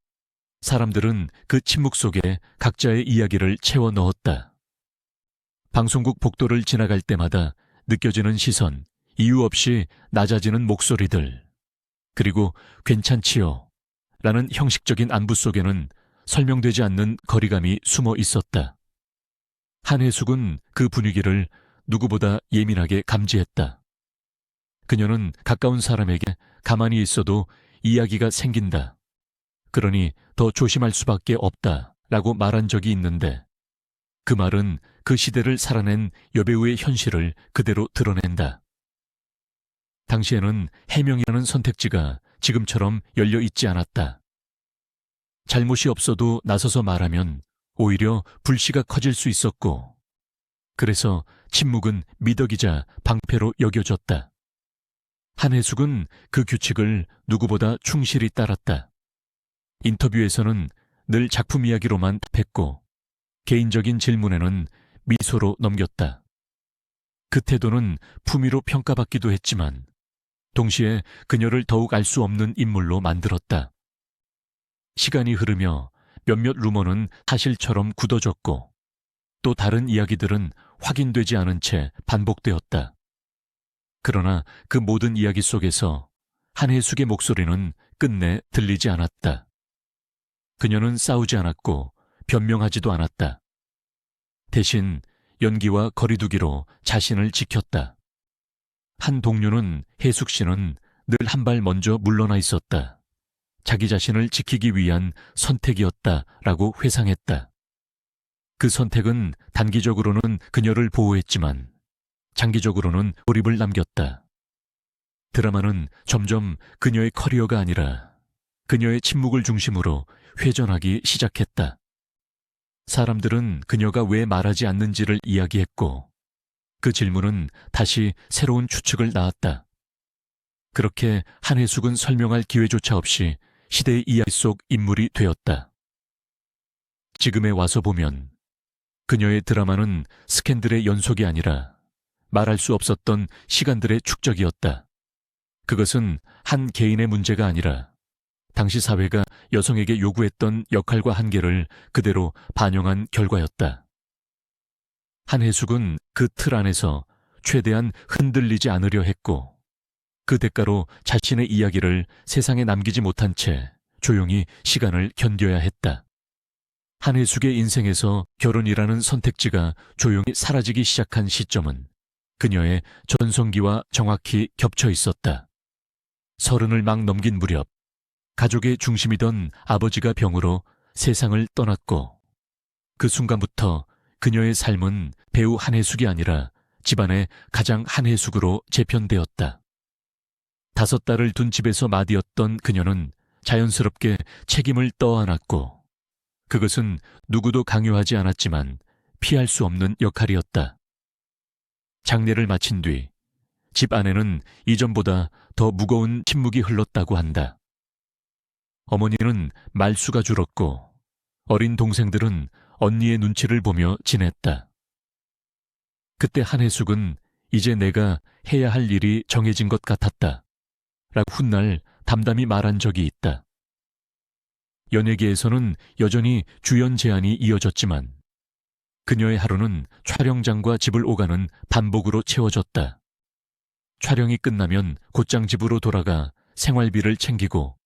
사람들은 그 침묵 속에 각자의 이야기를 채워 넣었다. 방송국 복도를 지나갈 때마다 느껴지는 시선, 이유 없이 낮아지는 목소리들, 그리고 괜찮지요? 라는 형식적인 안부 속에는 설명되지 않는 거리감이 숨어 있었다. 한혜숙은 그 분위기를 누구보다 예민하게 감지했다. 그녀는 가까운 사람에게 가만히 있어도 이야기가 생긴다. 그러니 더 조심할 수밖에 없다 라고 말한 적이 있는데 그 말은 그 시대를 살아낸 여배우의 현실을 그대로 드러낸다. 당시에는 해명이라는 선택지가 지금처럼 열려 있지 않았다. 잘못이 없어도 나서서 말하면 오히려 불씨가 커질 수 있었고 그래서 침묵은 미덕이자 방패로 여겨졌다. 한혜숙은 그 규칙을 누구보다 충실히 따랐다. 인터뷰에서는 늘 작품 이야기로만 답했고 개인적인 질문에는 미소로 넘겼다. 그 태도는 품위로 평가받기도 했지만 동시에 그녀를 더욱 알 수 없는 인물로 만들었다. 시간이 흐르며 몇몇 루머는 사실처럼 굳어졌고 또 다른 이야기들은 확인되지 않은 채 반복되었다. 그러나 그 모든 이야기 속에서 한혜숙의 목소리는 끝내 들리지 않았다. 그녀는 싸우지 않았고 변명하지도 않았다. 대신 연기와 거리두기로 자신을 지켰다. 한 동료는 혜숙 씨는 늘 한 발 먼저 물러나 있었다. 자기 자신을 지키기 위한 선택이었다라고 회상했다. 그 선택은 단기적으로는 그녀를 보호했지만 장기적으로는 고립을 남겼다. 드라마는 점점 그녀의 커리어가 아니라 그녀의 침묵을 중심으로 회전하기 시작했다. 사람들은 그녀가 왜 말하지 않는지를 이야기했고 그 질문은 다시 새로운 추측을 낳았다. 그렇게 한혜숙은 설명할 기회조차 없이 시대의 이야기 속 인물이 되었다. 지금에 와서 보면 그녀의 드라마는 스캔들의 연속이 아니라 말할 수 없었던 시간들의 축적이었다. 그것은 한 개인의 문제가 아니라 당시 사회가 여성에게 요구했던 역할과 한계를 그대로 반영한 결과였다. 한혜숙은 그 틀 안에서 최대한 흔들리지 않으려 했고 그 대가로 자신의 이야기를 세상에 남기지 못한 채 조용히 시간을 견뎌야 했다. 한혜숙의 인생에서 결혼이라는 선택지가 조용히 사라지기 시작한 시점은 그녀의 전성기와 정확히 겹쳐 있었다. 30을 막 넘긴 무렵 가족의 중심이던 아버지가 병으로 세상을 떠났고 그 순간부터 그녀의 삶은 배우 한혜숙이 아니라 집안의 가장 한혜숙으로 재편되었다. 5딸을 둔 집에서 맏이었던 그녀는 자연스럽게 책임을 떠안았고 그것은 누구도 강요하지 않았지만 피할 수 없는 역할이었다. 장례를 마친 뒤 집 안에는 이전보다 더 무거운 침묵이 흘렀다고 한다. 어머니는 말수가 줄었고 어린 동생들은 언니의 눈치를 보며 지냈다. 그때 한혜숙은 이제 내가 해야 할 일이 정해진 것 같았다 라고 훗날 담담히 말한 적이 있다. 연예계에서는 여전히 주연 제안이 이어졌지만 그녀의 하루는 촬영장과 집을 오가는 반복으로 채워졌다. 촬영이 끝나면 곧장 집으로 돌아가 생활비를 챙기고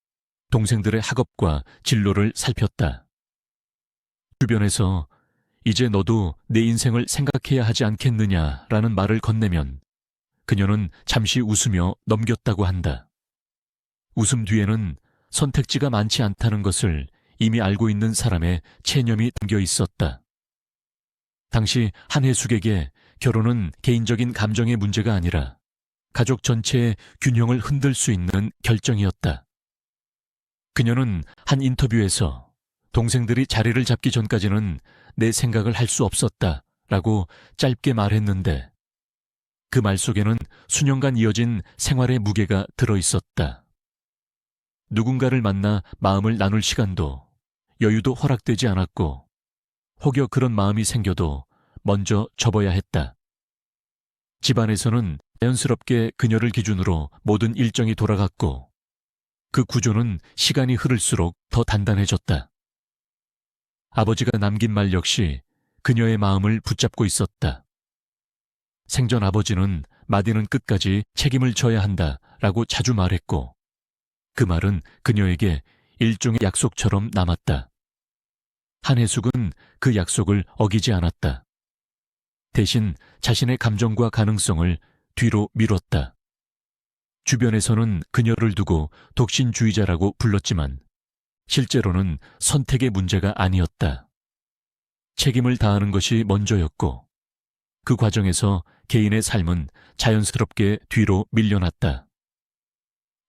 동생들의 학업과 진로를 살폈다. 주변에서 이제 너도 내 인생을 생각해야 하지 않겠느냐라는 말을 건네면 그녀는 잠시 웃으며 넘겼다고 한다. 웃음 뒤에는 선택지가 많지 않다는 것을 이미 알고 있는 사람의 체념이 담겨 있었다. 당시 한혜숙에게 결혼은 개인적인 감정의 문제가 아니라 가족 전체의 균형을 흔들 수 있는 결정이었다. 그녀는 한 인터뷰에서 동생들이 자리를 잡기 전까지는 내 생각을 할 수 없었다 라고 짧게 말했는데 그 말 속에는 수년간 이어진 생활의 무게가 들어있었다. 누군가를 만나 마음을 나눌 시간도 여유도 허락되지 않았고 혹여 그런 마음이 생겨도 먼저 접어야 했다. 집안에서는 자연스럽게 그녀를 기준으로 모든 일정이 돌아갔고 그 구조는 시간이 흐를수록 더 단단해졌다. 아버지가 남긴 말 역시 그녀의 마음을 붙잡고 있었다. 생전 아버지는 마디는 끝까지 책임을 져야 한다라고 자주 말했고 그 말은 그녀에게 일종의 약속처럼 남았다. 한혜숙은 그 약속을 어기지 않았다. 대신 자신의 감정과 가능성을 뒤로 미뤘다. 주변에서는 그녀를 두고 독신주의자라고 불렀지만 실제로는 선택의 문제가 아니었다. 책임을 다하는 것이 먼저였고 그 과정에서 개인의 삶은 자연스럽게 뒤로 밀려났다.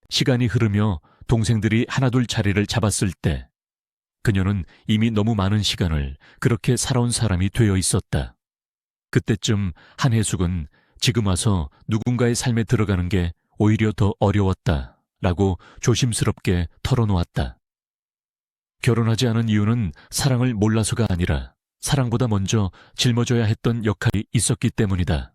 시간이 흐르며 동생들이 하나둘 자리를 잡았을 때 그녀는 이미 너무 많은 시간을 그렇게 살아온 사람이 되어 있었다. 그때쯤 한혜숙은 지금 와서 누군가의 삶에 들어가는 게 오히려 더 어려웠다라고 조심스럽게 털어놓았다. 결혼하지 않은 이유는 사랑을 몰라서가 아니라 사랑보다 먼저 짊어져야 했던 역할이 있었기 때문이다.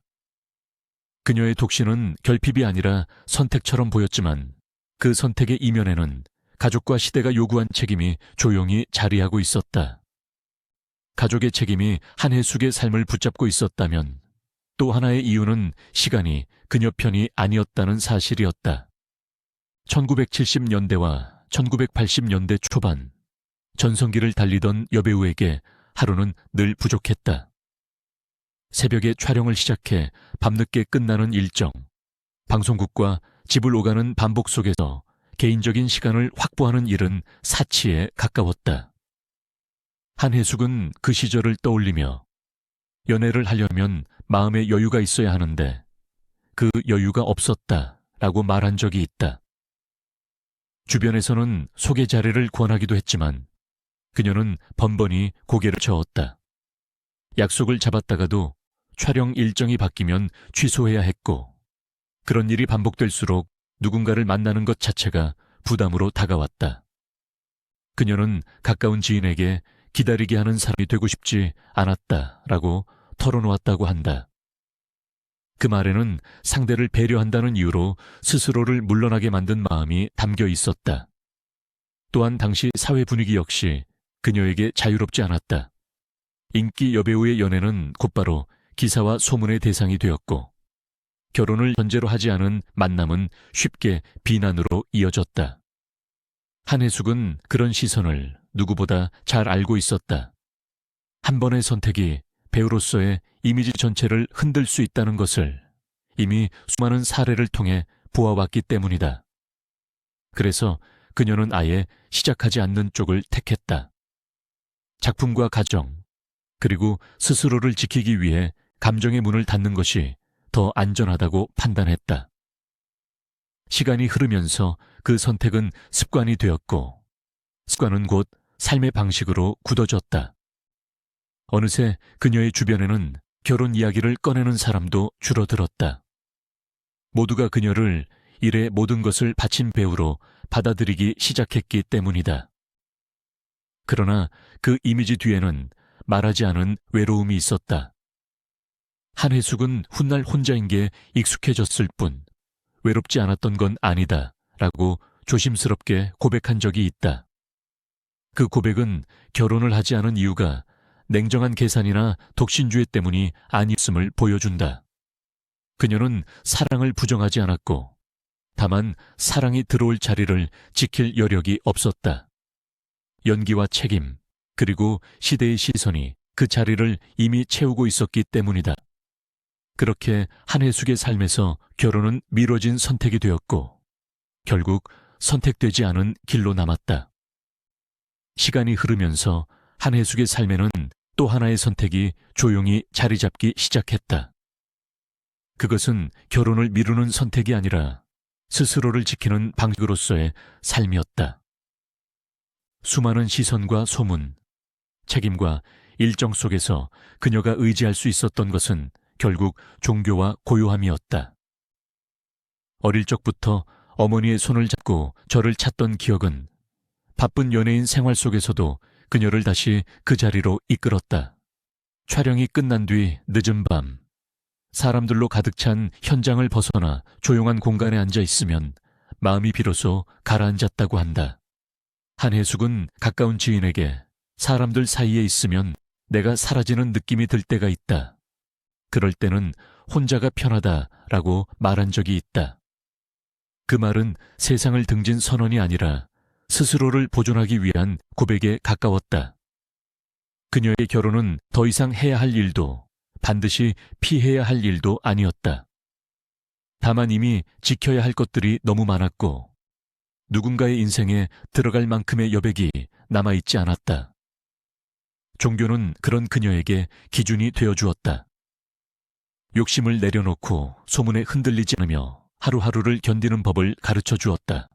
그녀의 독신은 결핍이 아니라 선택처럼 보였지만 그 선택의 이면에는 가족과 시대가 요구한 책임이 조용히 자리하고 있었다. 가족의 책임이 한혜숙의 삶을 붙잡고 있었다면 또 하나의 이유는 시간이 그녀 편이 아니었다는 사실이었다. 1970년대와 1980년대 초반 전성기를 달리던 여배우에게 하루는 늘 부족했다. 새벽에 촬영을 시작해 밤늦게 끝나는 일정, 방송국과 집을 오가는 반복 속에서 개인적인 시간을 확보하는 일은 사치에 가까웠다. 한혜숙은 그 시절을 떠올리며 연애를 하려면 마음의 여유가 있어야 하는데 그 여유가 없었다라고 말한 적이 있다. 주변에서는 소개 자리를 권하기도 했지만 그녀는 번번이 고개를 저었다. 약속을 잡았다가도 촬영 일정이 바뀌면 취소해야 했고 그런 일이 반복될수록 누군가를 만나는 것 자체가 부담으로 다가왔다. 그녀는 가까운 지인에게 기다리게 하는 사람이 되고 싶지 않았다라고 털어놓았다고 한다. 그 말에는 상대를 배려한다는 이유로 스스로를 물러나게 만든 마음이 담겨 있었다. 또한 당시 사회 분위기 역시 그녀에게 자유롭지 않았다. 인기 여배우의 연애는 곧바로 기사와 소문의 대상이 되었고 결혼을 전제로 하지 않은 만남은 쉽게 비난으로 이어졌다. 한혜숙은 그런 시선을 누구보다 잘 알고 있었다. 한 번의 선택이 배우로서의 이미지 전체를 흔들 수 있다는 것을 이미 수많은 사례를 통해 보아왔기 때문이다. 그래서 그녀는 아예 시작하지 않는 쪽을 택했다. 작품과 가정, 그리고 스스로를 지키기 위해 감정의 문을 닫는 것이 더 안전하다고 판단했다. 시간이 흐르면서 그 선택은 습관이 되었고 습관은 곧 삶의 방식으로 굳어졌다. 어느새 그녀의 주변에는 결혼 이야기를 꺼내는 사람도 줄어들었다. 모두가 그녀를 일의 모든 것을 바친 배우로 받아들이기 시작했기 때문이다. 그러나 그 이미지 뒤에는 말하지 않은 외로움이 있었다. 한혜숙은 훗날 혼자인 게 익숙해졌을 뿐 외롭지 않았던 건 아니다 라고 조심스럽게 고백한 적이 있다. 그 고백은 결혼을 하지 않은 이유가 냉정한 계산이나 독신주의 때문이 아니었음을 보여준다. 그녀는 사랑을 부정하지 않았고 다만 사랑이 들어올 자리를 지킬 여력이 없었다. 연기와 책임, 그리고 시대의 시선이 그 자리를 이미 채우고 있었기 때문이다. 그렇게 한혜숙의 삶에서 결혼은 미뤄진 선택이 되었고 결국 선택되지 않은 길로 남았다. 시간이 흐르면서 한혜숙의 삶에는 또 하나의 선택이 조용히 자리 잡기 시작했다. 그것은 결혼을 미루는 선택이 아니라 스스로를 지키는 방식으로서의 삶이었다. 수많은 시선과 소문, 책임과 일정 속에서 그녀가 의지할 수 있었던 것은 결국 종교와 고요함이었다. 어릴 적부터 어머니의 손을 잡고 저를 찾던 기억은 바쁜 연예인 생활 속에서도 그녀를 다시 그 자리로 이끌었다. 촬영이 끝난 뒤 늦은 밤, 사람들로 가득 찬 현장을 벗어나 조용한 공간에 앉아 있으면 마음이 비로소 가라앉았다고 한다. 한혜숙은 가까운 지인에게 사람들 사이에 있으면 내가 사라지는 느낌이 들 때가 있다. 그럴 때는 혼자가 편하다라고 말한 적이 있다. 그 말은 세상을 등진 선언이 아니라 스스로를 보존하기 위한 고백에 가까웠다. 그녀의 결혼은 더 이상 해야 할 일도 반드시 피해야 할 일도 아니었다. 다만 이미 지켜야 할 것들이 너무 많았고 누군가의 인생에 들어갈 만큼의 여백이 남아있지 않았다. 종교는 그런 그녀에게 기준이 되어주었다. 욕심을 내려놓고 소문에 흔들리지 않으며 하루하루를 견디는 법을 가르쳐 주었다.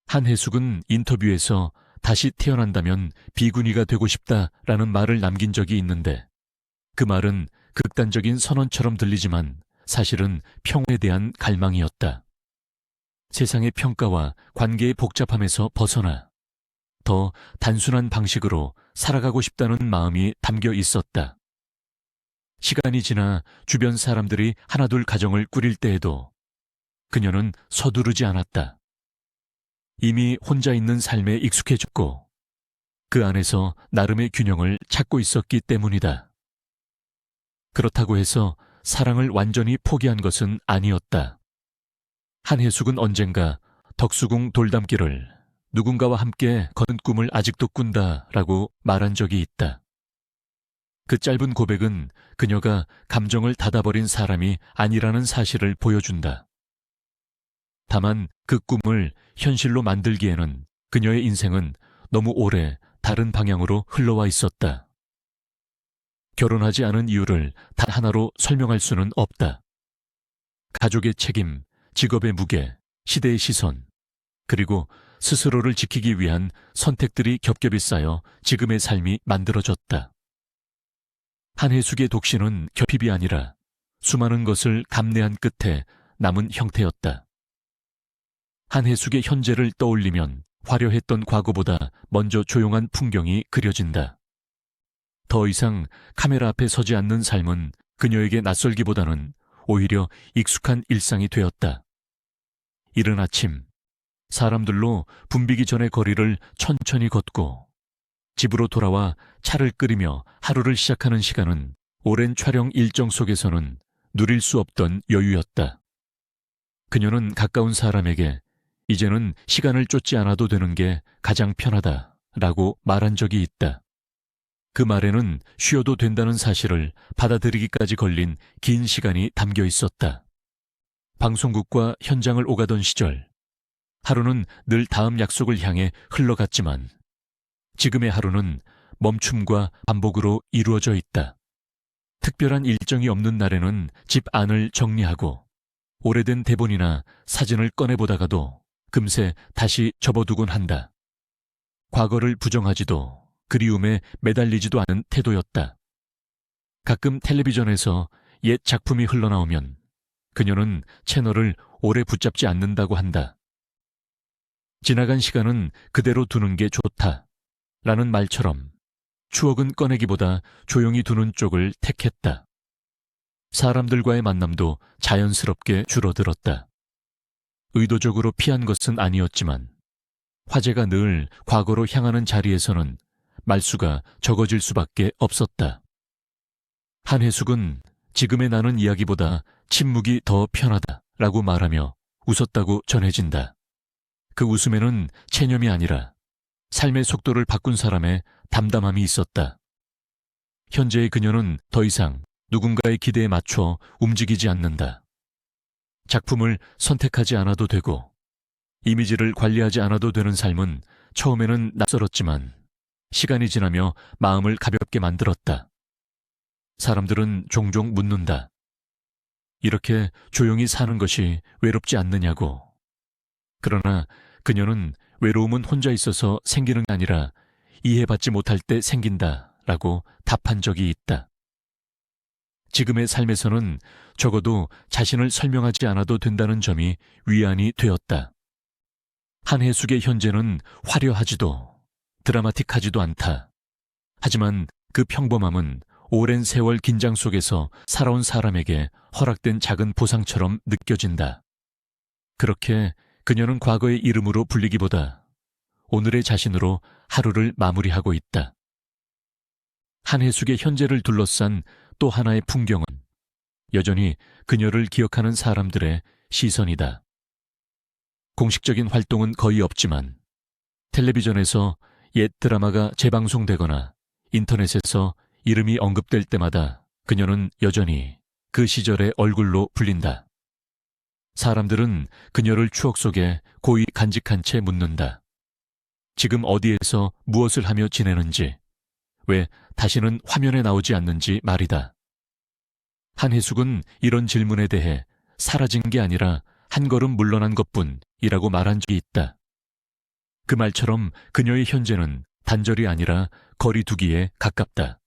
한혜숙은 인터뷰에서 다시 태어난다면 비구니가 되고 싶다라는 말을 남긴 적이 있는데 그 말은 극단적인 선언처럼 들리지만 사실은 평화에 대한 갈망이었다. 세상의 평가와 관계의 복잡함에서 벗어나 더 단순한 방식으로 살아가고 싶다는 마음이 담겨 있었다. 시간이 지나 주변 사람들이 하나둘 가정을 꾸릴 때에도 그녀는 서두르지 않았다. 이미 혼자 있는 삶에 익숙해졌고 그 안에서 나름의 균형을 찾고 있었기 때문이다. 그렇다고 해서 사랑을 완전히 포기한 것은 아니었다. 한혜숙은 언젠가 덕수궁 돌담길을 누군가와 함께 걷는 꿈을 아직도 꾼다라고 말한 적이 있다. 그 짧은 고백은 그녀가 감정을 닫아버린 사람이 아니라는 사실을 보여준다. 다만 그 꿈을 현실로 만들기에는 그녀의 인생은 너무 오래 다른 방향으로 흘러와 있었다. 결혼하지 않은 이유를 단 하나로 설명할 수는 없다. 가족의 책임, 직업의 무게, 시대의 시선, 그리고 스스로를 지키기 위한 선택들이 겹겹이 쌓여 지금의 삶이 만들어졌다. 한혜숙의 독신은 결핍이 아니라 수많은 것을 감내한 끝에 남은 형태였다. 한혜숙의 현재를 떠올리면 화려했던 과거보다 먼저 조용한 풍경이 그려진다. 더 이상 카메라 앞에 서지 않는 삶은 그녀에게 낯설기보다는 오히려 익숙한 일상이 되었다. 이른 아침, 사람들로 붐비기 전의 거리를 천천히 걷고 집으로 돌아와 차를 끓이며 하루를 시작하는 시간은 오랜 촬영 일정 속에서는 누릴 수 없던 여유였다. 그녀는 가까운 사람에게 이제는 시간을 쫓지 않아도 되는 게 가장 편하다라고 말한 적이 있다. 그 말에는 쉬어도 된다는 사실을 받아들이기까지 걸린 긴 시간이 담겨 있었다. 방송국과 현장을 오가던 시절, 하루는 늘 다음 약속을 향해 흘러갔지만 지금의 하루는 멈춤과 반복으로 이루어져 있다. 특별한 일정이 없는 날에는 집 안을 정리하고 오래된 대본이나 사진을 꺼내보다가도 금세 다시 접어두곤 한다. 과거를 부정하지도 그리움에 매달리지도 않은 태도였다. 가끔 텔레비전에서 옛 작품이 흘러나오면 그녀는 채널을 오래 붙잡지 않는다고 한다. 지나간 시간은 그대로 두는 게 좋다. 라는 말처럼 추억은 꺼내기보다 조용히 두는 쪽을 택했다. 사람들과의 만남도 자연스럽게 줄어들었다. 의도적으로 피한 것은 아니었지만 화제가 늘 과거로 향하는 자리에서는 말수가 적어질 수밖에 없었다. 한혜숙은 지금의 나는 이야기보다 침묵이 더 편하다라고 말하며 웃었다고 전해진다. 그 웃음에는 체념이 아니라 삶의 속도를 바꾼 사람의 담담함이 있었다. 현재의 그녀는 더 이상 누군가의 기대에 맞춰 움직이지 않는다. 작품을 선택하지 않아도 되고 이미지를 관리하지 않아도 되는 삶은 처음에는 낯설었지만 시간이 지나며 마음을 가볍게 만들었다. 사람들은 종종 묻는다. 이렇게 조용히 사는 것이 외롭지 않느냐고. 그러나 그녀는 외로움은 혼자 있어서 생기는 게 아니라 이해받지 못할 때 생긴다라고 답한 적이 있다. 지금의 삶에서는 적어도 자신을 설명하지 않아도 된다는 점이 위안이 되었다. 한혜숙의 현재는 화려하지도 드라마틱하지도 않다. 하지만 그 평범함은 오랜 세월 긴장 속에서 살아온 사람에게 허락된 작은 보상처럼 느껴진다. 그렇게 그녀는 과거의 이름으로 불리기보다 오늘의 자신으로 하루를 마무리하고 있다. 한혜숙의 현재를 둘러싼 또 하나의 풍경은 여전히 그녀를 기억하는 사람들의 시선이다. 공식적인 활동은 거의 없지만 텔레비전에서 옛 드라마가 재방송되거나 인터넷에서 이름이 언급될 때마다 그녀는 여전히 그 시절의 얼굴로 불린다. 사람들은 그녀를 추억 속에 고이 간직한 채 묻는다. 지금 어디에서 무엇을 하며 지내는지, 왜 다시는 화면에 나오지 않는지 말이다. 한혜숙은 이런 질문에 대해 사라진 게 아니라 한 걸음 물러난 것뿐이라고 말한 적이 있다. 그 말처럼 그녀의 현재는 단절이 아니라 거리 두기에 가깝다.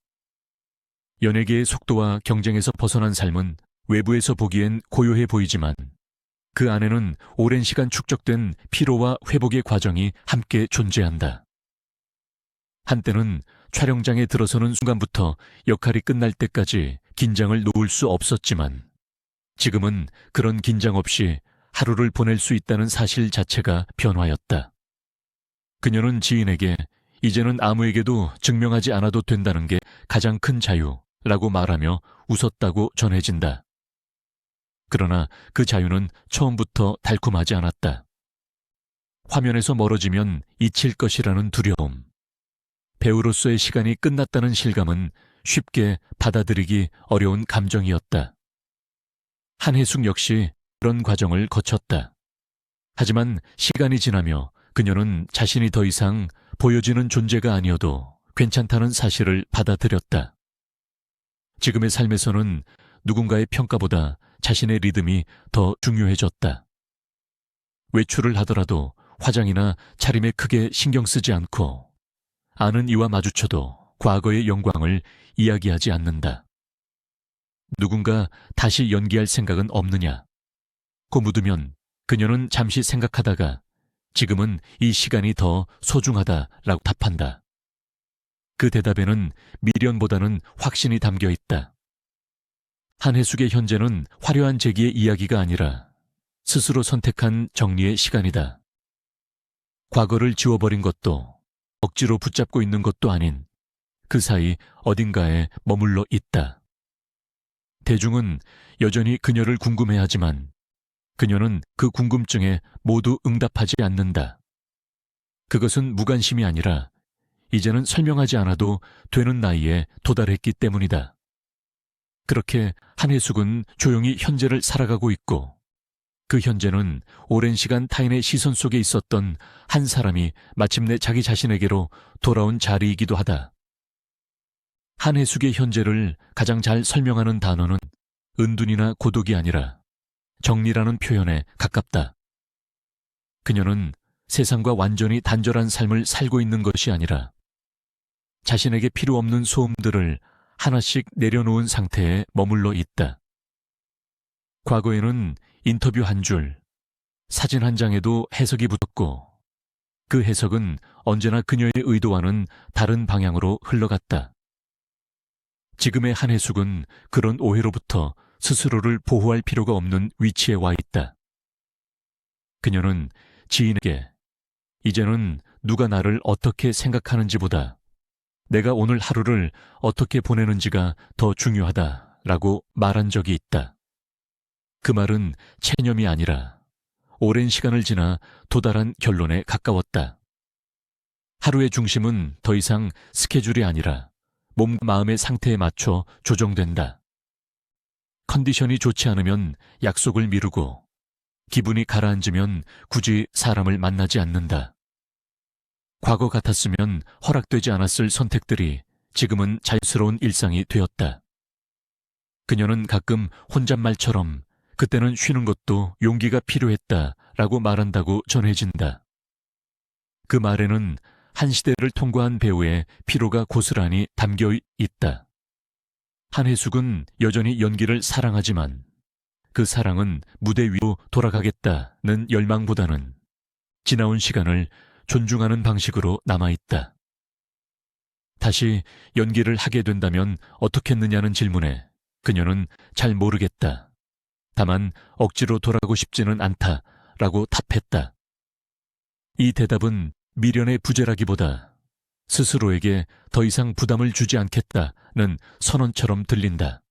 연예계의 속도와 경쟁에서 벗어난 삶은 외부에서 보기엔 고요해 보이지만 그 안에는 오랜 시간 축적된 피로와 회복의 과정이 함께 존재한다. 한때는 촬영장에 들어서는 순간부터 역할이 끝날 때까지 긴장을 놓을 수 없었지만 지금은 그런 긴장 없이 하루를 보낼 수 있다는 사실 자체가 변화였다. 그녀는 지인에게 이제는 아무에게도 증명하지 않아도 된다는 게 가장 큰 자유라고 말하며 웃었다고 전해진다. 그러나 그 자유는 처음부터 달콤하지 않았다. 화면에서 멀어지면 잊힐 것이라는 두려움, 배우로서의 시간이 끝났다는 실감은 쉽게 받아들이기 어려운 감정이었다. 한혜숙 역시 그런 과정을 거쳤다. 하지만 시간이 지나며 그녀는 자신이 더 이상 보여지는 존재가 아니어도 괜찮다는 사실을 받아들였다. 지금의 삶에서는 누군가의 평가보다 자신의 리듬이 더 중요해졌다. 외출을 하더라도 화장이나 차림에 크게 신경 쓰지 않고 아는 이와 마주쳐도 과거의 영광을 이야기하지 않는다. 누군가 다시 연기할 생각은 없느냐? 고 묻으면 그녀는 잠시 생각하다가 지금은 이 시간이 더 소중하다라고 답한다. 그 대답에는 미련보다는 확신이 담겨 있다. 한혜숙의 현재는 화려한 재기의 이야기가 아니라 스스로 선택한 정리의 시간이다. 과거를 지워버린 것도 억지로 붙잡고 있는 것도 아닌 그 사이 어딘가에 머물러 있다. 대중은 여전히 그녀를 궁금해하지만 그녀는 그 궁금증에 모두 응답하지 않는다. 그것은 무관심이 아니라 이제는 설명하지 않아도 되는 나이에 도달했기 때문이다. 그렇게 한혜숙은 조용히 현재를 살아가고 있고 그 현재는 오랜 시간 타인의 시선 속에 있었던 한 사람이 마침내 자기 자신에게로 돌아온 자리이기도 하다. 한혜숙의 현재를 가장 잘 설명하는 단어는 은둔이나 고독이 아니라 정리라는 표현에 가깝다. 그녀는 세상과 완전히 단절한 삶을 살고 있는 것이 아니라 자신에게 필요 없는 소음들을 하나씩 내려놓은 상태에 머물러 있다. 과거에는 인터뷰 한 줄, 사진 한 장에도 해석이 붙었고 그 해석은 언제나 그녀의 의도와는 다른 방향으로 흘러갔다. 지금의 한혜숙은 그런 오해로부터 스스로를 보호할 필요가 없는 위치에 와 있다. 그녀는 지인에게 이제는 누가 나를 어떻게 생각하는지보다 내가 오늘 하루를 어떻게 보내는지가 더 중요하다라고 말한 적이 있다. 그 말은 체념이 아니라 오랜 시간을 지나 도달한 결론에 가까웠다. 하루의 중심은 더 이상 스케줄이 아니라 몸과 마음의 상태에 맞춰 조정된다. 컨디션이 좋지 않으면 약속을 미루고 기분이 가라앉으면 굳이 사람을 만나지 않는다. 과거 같았으면 허락되지 않았을 선택들이 지금은 자유스러운 일상이 되었다. 그녀는 가끔 혼잣말처럼 그때는 쉬는 것도 용기가 필요했다라고 말한다고 전해진다. 그 말에는 한 시대를 통과한 배우의 피로가 고스란히 담겨 있다. 한혜숙은 여전히 연기를 사랑하지만 그 사랑은 무대 위로 돌아가겠다는 열망보다는 지나온 시간을 존중하는 방식으로 남아있다. 다시 연기를 하게 된다면 어떻겠느냐는 질문에 그녀는 잘 모르겠다. 다만 억지로 돌아가고 싶지는 않다라고 답했다. 이 대답은 미련의 부재라기보다 스스로에게 더 이상 부담을 주지 않겠다는 선언처럼 들린다.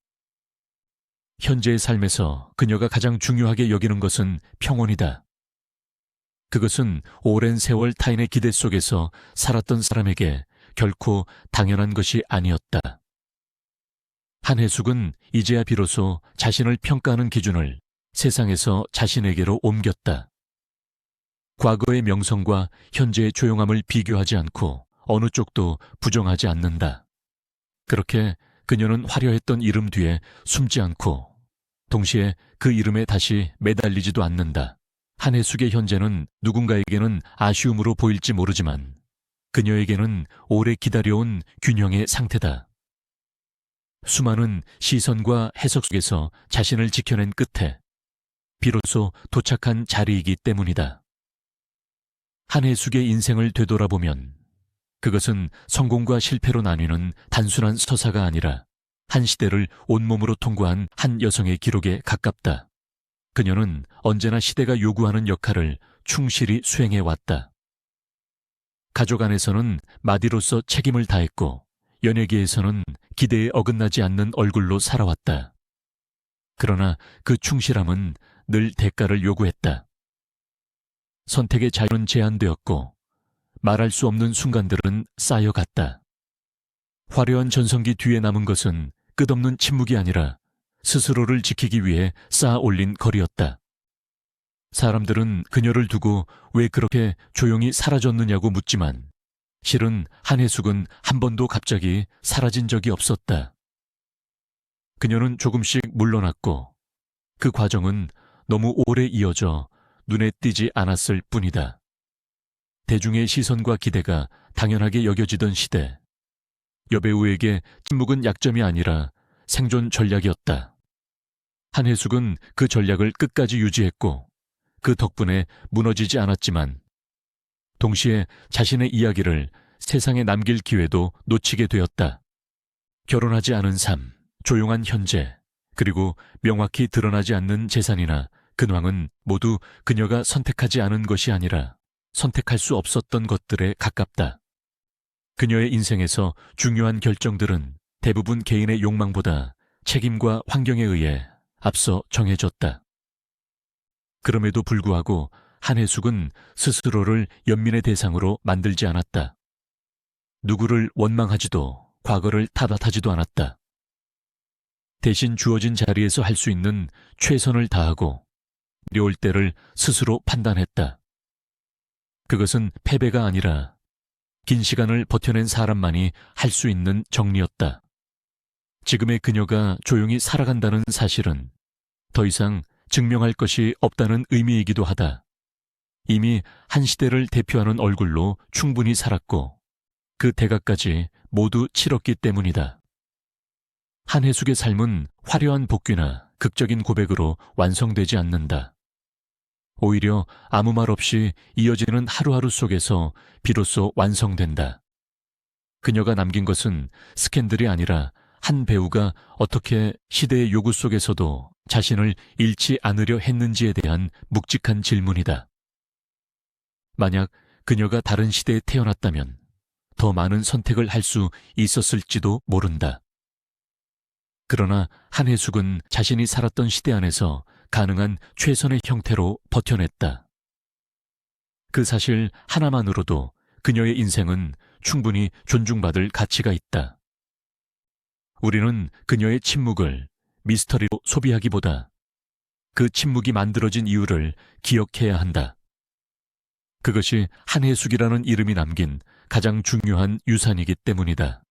현재의 삶에서 그녀가 가장 중요하게 여기는 것은 평온이다. 그것은 오랜 세월 타인의 기대 속에서 살았던 사람에게 결코 당연한 것이 아니었다. 한혜숙은 이제야 비로소 자신을 평가하는 기준을 세상에서 자신에게로 옮겼다. 과거의 명성과 현재의 조용함을 비교하지 않고 어느 쪽도 부정하지 않는다. 그렇게 그녀는 화려했던 이름 뒤에 숨지 않고 동시에 그 이름에 다시 매달리지도 않는다. 한혜숙의 현재는 누군가에게는 아쉬움으로 보일지 모르지만 그녀에게는 오래 기다려온 균형의 상태다. 수많은 시선과 해석 속에서 자신을 지켜낸 끝에 비로소 도착한 자리이기 때문이다. 한혜숙의 인생을 되돌아보면 그것은 성공과 실패로 나뉘는 단순한 서사가 아니라 한 시대를 온몸으로 통과한 한 여성의 기록에 가깝다. 그녀는 언제나 시대가 요구하는 역할을 충실히 수행해왔다. 가족 안에서는 마디로서 책임을 다했고 연예계에서는 기대에 어긋나지 않는 얼굴로 살아왔다. 그러나 그 충실함은 늘 대가를 요구했다. 선택의 자유는 제한되었고 말할 수 없는 순간들은 쌓여갔다. 화려한 전성기 뒤에 남은 것은 끝없는 침묵이 아니라 스스로를 지키기 위해 쌓아 올린 거리였다. 사람들은 그녀를 두고 왜 그렇게 조용히 사라졌느냐고 묻지만 실은 한혜숙은 한 번도 갑자기 사라진 적이 없었다. 그녀는 조금씩 물러났고 그 과정은 너무 오래 이어져 눈에 띄지 않았을 뿐이다. 대중의 시선과 기대가 당연하게 여겨지던 시대, 여배우에게 침묵은 약점이 아니라 생존 전략이었다. 한혜숙은 그 전략을 끝까지 유지했고 그 덕분에 무너지지 않았지만 동시에 자신의 이야기를 세상에 남길 기회도 놓치게 되었다. 결혼하지 않은 삶, 조용한 현재, 그리고 명확히 드러나지 않는 재산이나 근황은 모두 그녀가 선택하지 않은 것이 아니라 선택할 수 없었던 것들에 가깝다. 그녀의 인생에서 중요한 결정들은 대부분 개인의 욕망보다 책임과 환경에 의해 앞서 정해졌다. 그럼에도 불구하고 한혜숙은 스스로를 연민의 대상으로 만들지 않았다. 누구를 원망하지도 과거를 탓하지도 않았다. 대신 주어진 자리에서 할 수 있는 최선을 다하고 어려울 때를 스스로 판단했다. 그것은 패배가 아니라 긴 시간을 버텨낸 사람만이 할 수 있는 정리였다. 지금의 그녀가 조용히 살아간다는 사실은 더 이상 증명할 것이 없다는 의미이기도 하다. 이미 한 시대를 대표하는 얼굴로 충분히 살았고 그 대가까지 모두 치렀기 때문이다. 한혜숙의 삶은 화려한 복귀나 극적인 고백으로 완성되지 않는다. 오히려 아무 말 없이 이어지는 하루하루 속에서 비로소 완성된다. 그녀가 남긴 것은 스캔들이 아니라 한 배우가 어떻게 시대의 요구 속에서도 자신을 잃지 않으려 했는지에 대한 묵직한 질문이다. 만약 그녀가 다른 시대에 태어났다면 더 많은 선택을 할 수 있었을지도 모른다. 그러나 한혜숙은 자신이 살았던 시대 안에서 가능한 최선의 형태로 버텨냈다. 그 사실 하나만으로도 그녀의 인생은 충분히 존중받을 가치가 있다. 우리는 그녀의 침묵을 미스터리로 소비하기보다 그 침묵이 만들어진 이유를 기억해야 한다. 그것이 한혜숙이라는 이름이 남긴 가장 중요한 유산이기 때문이다.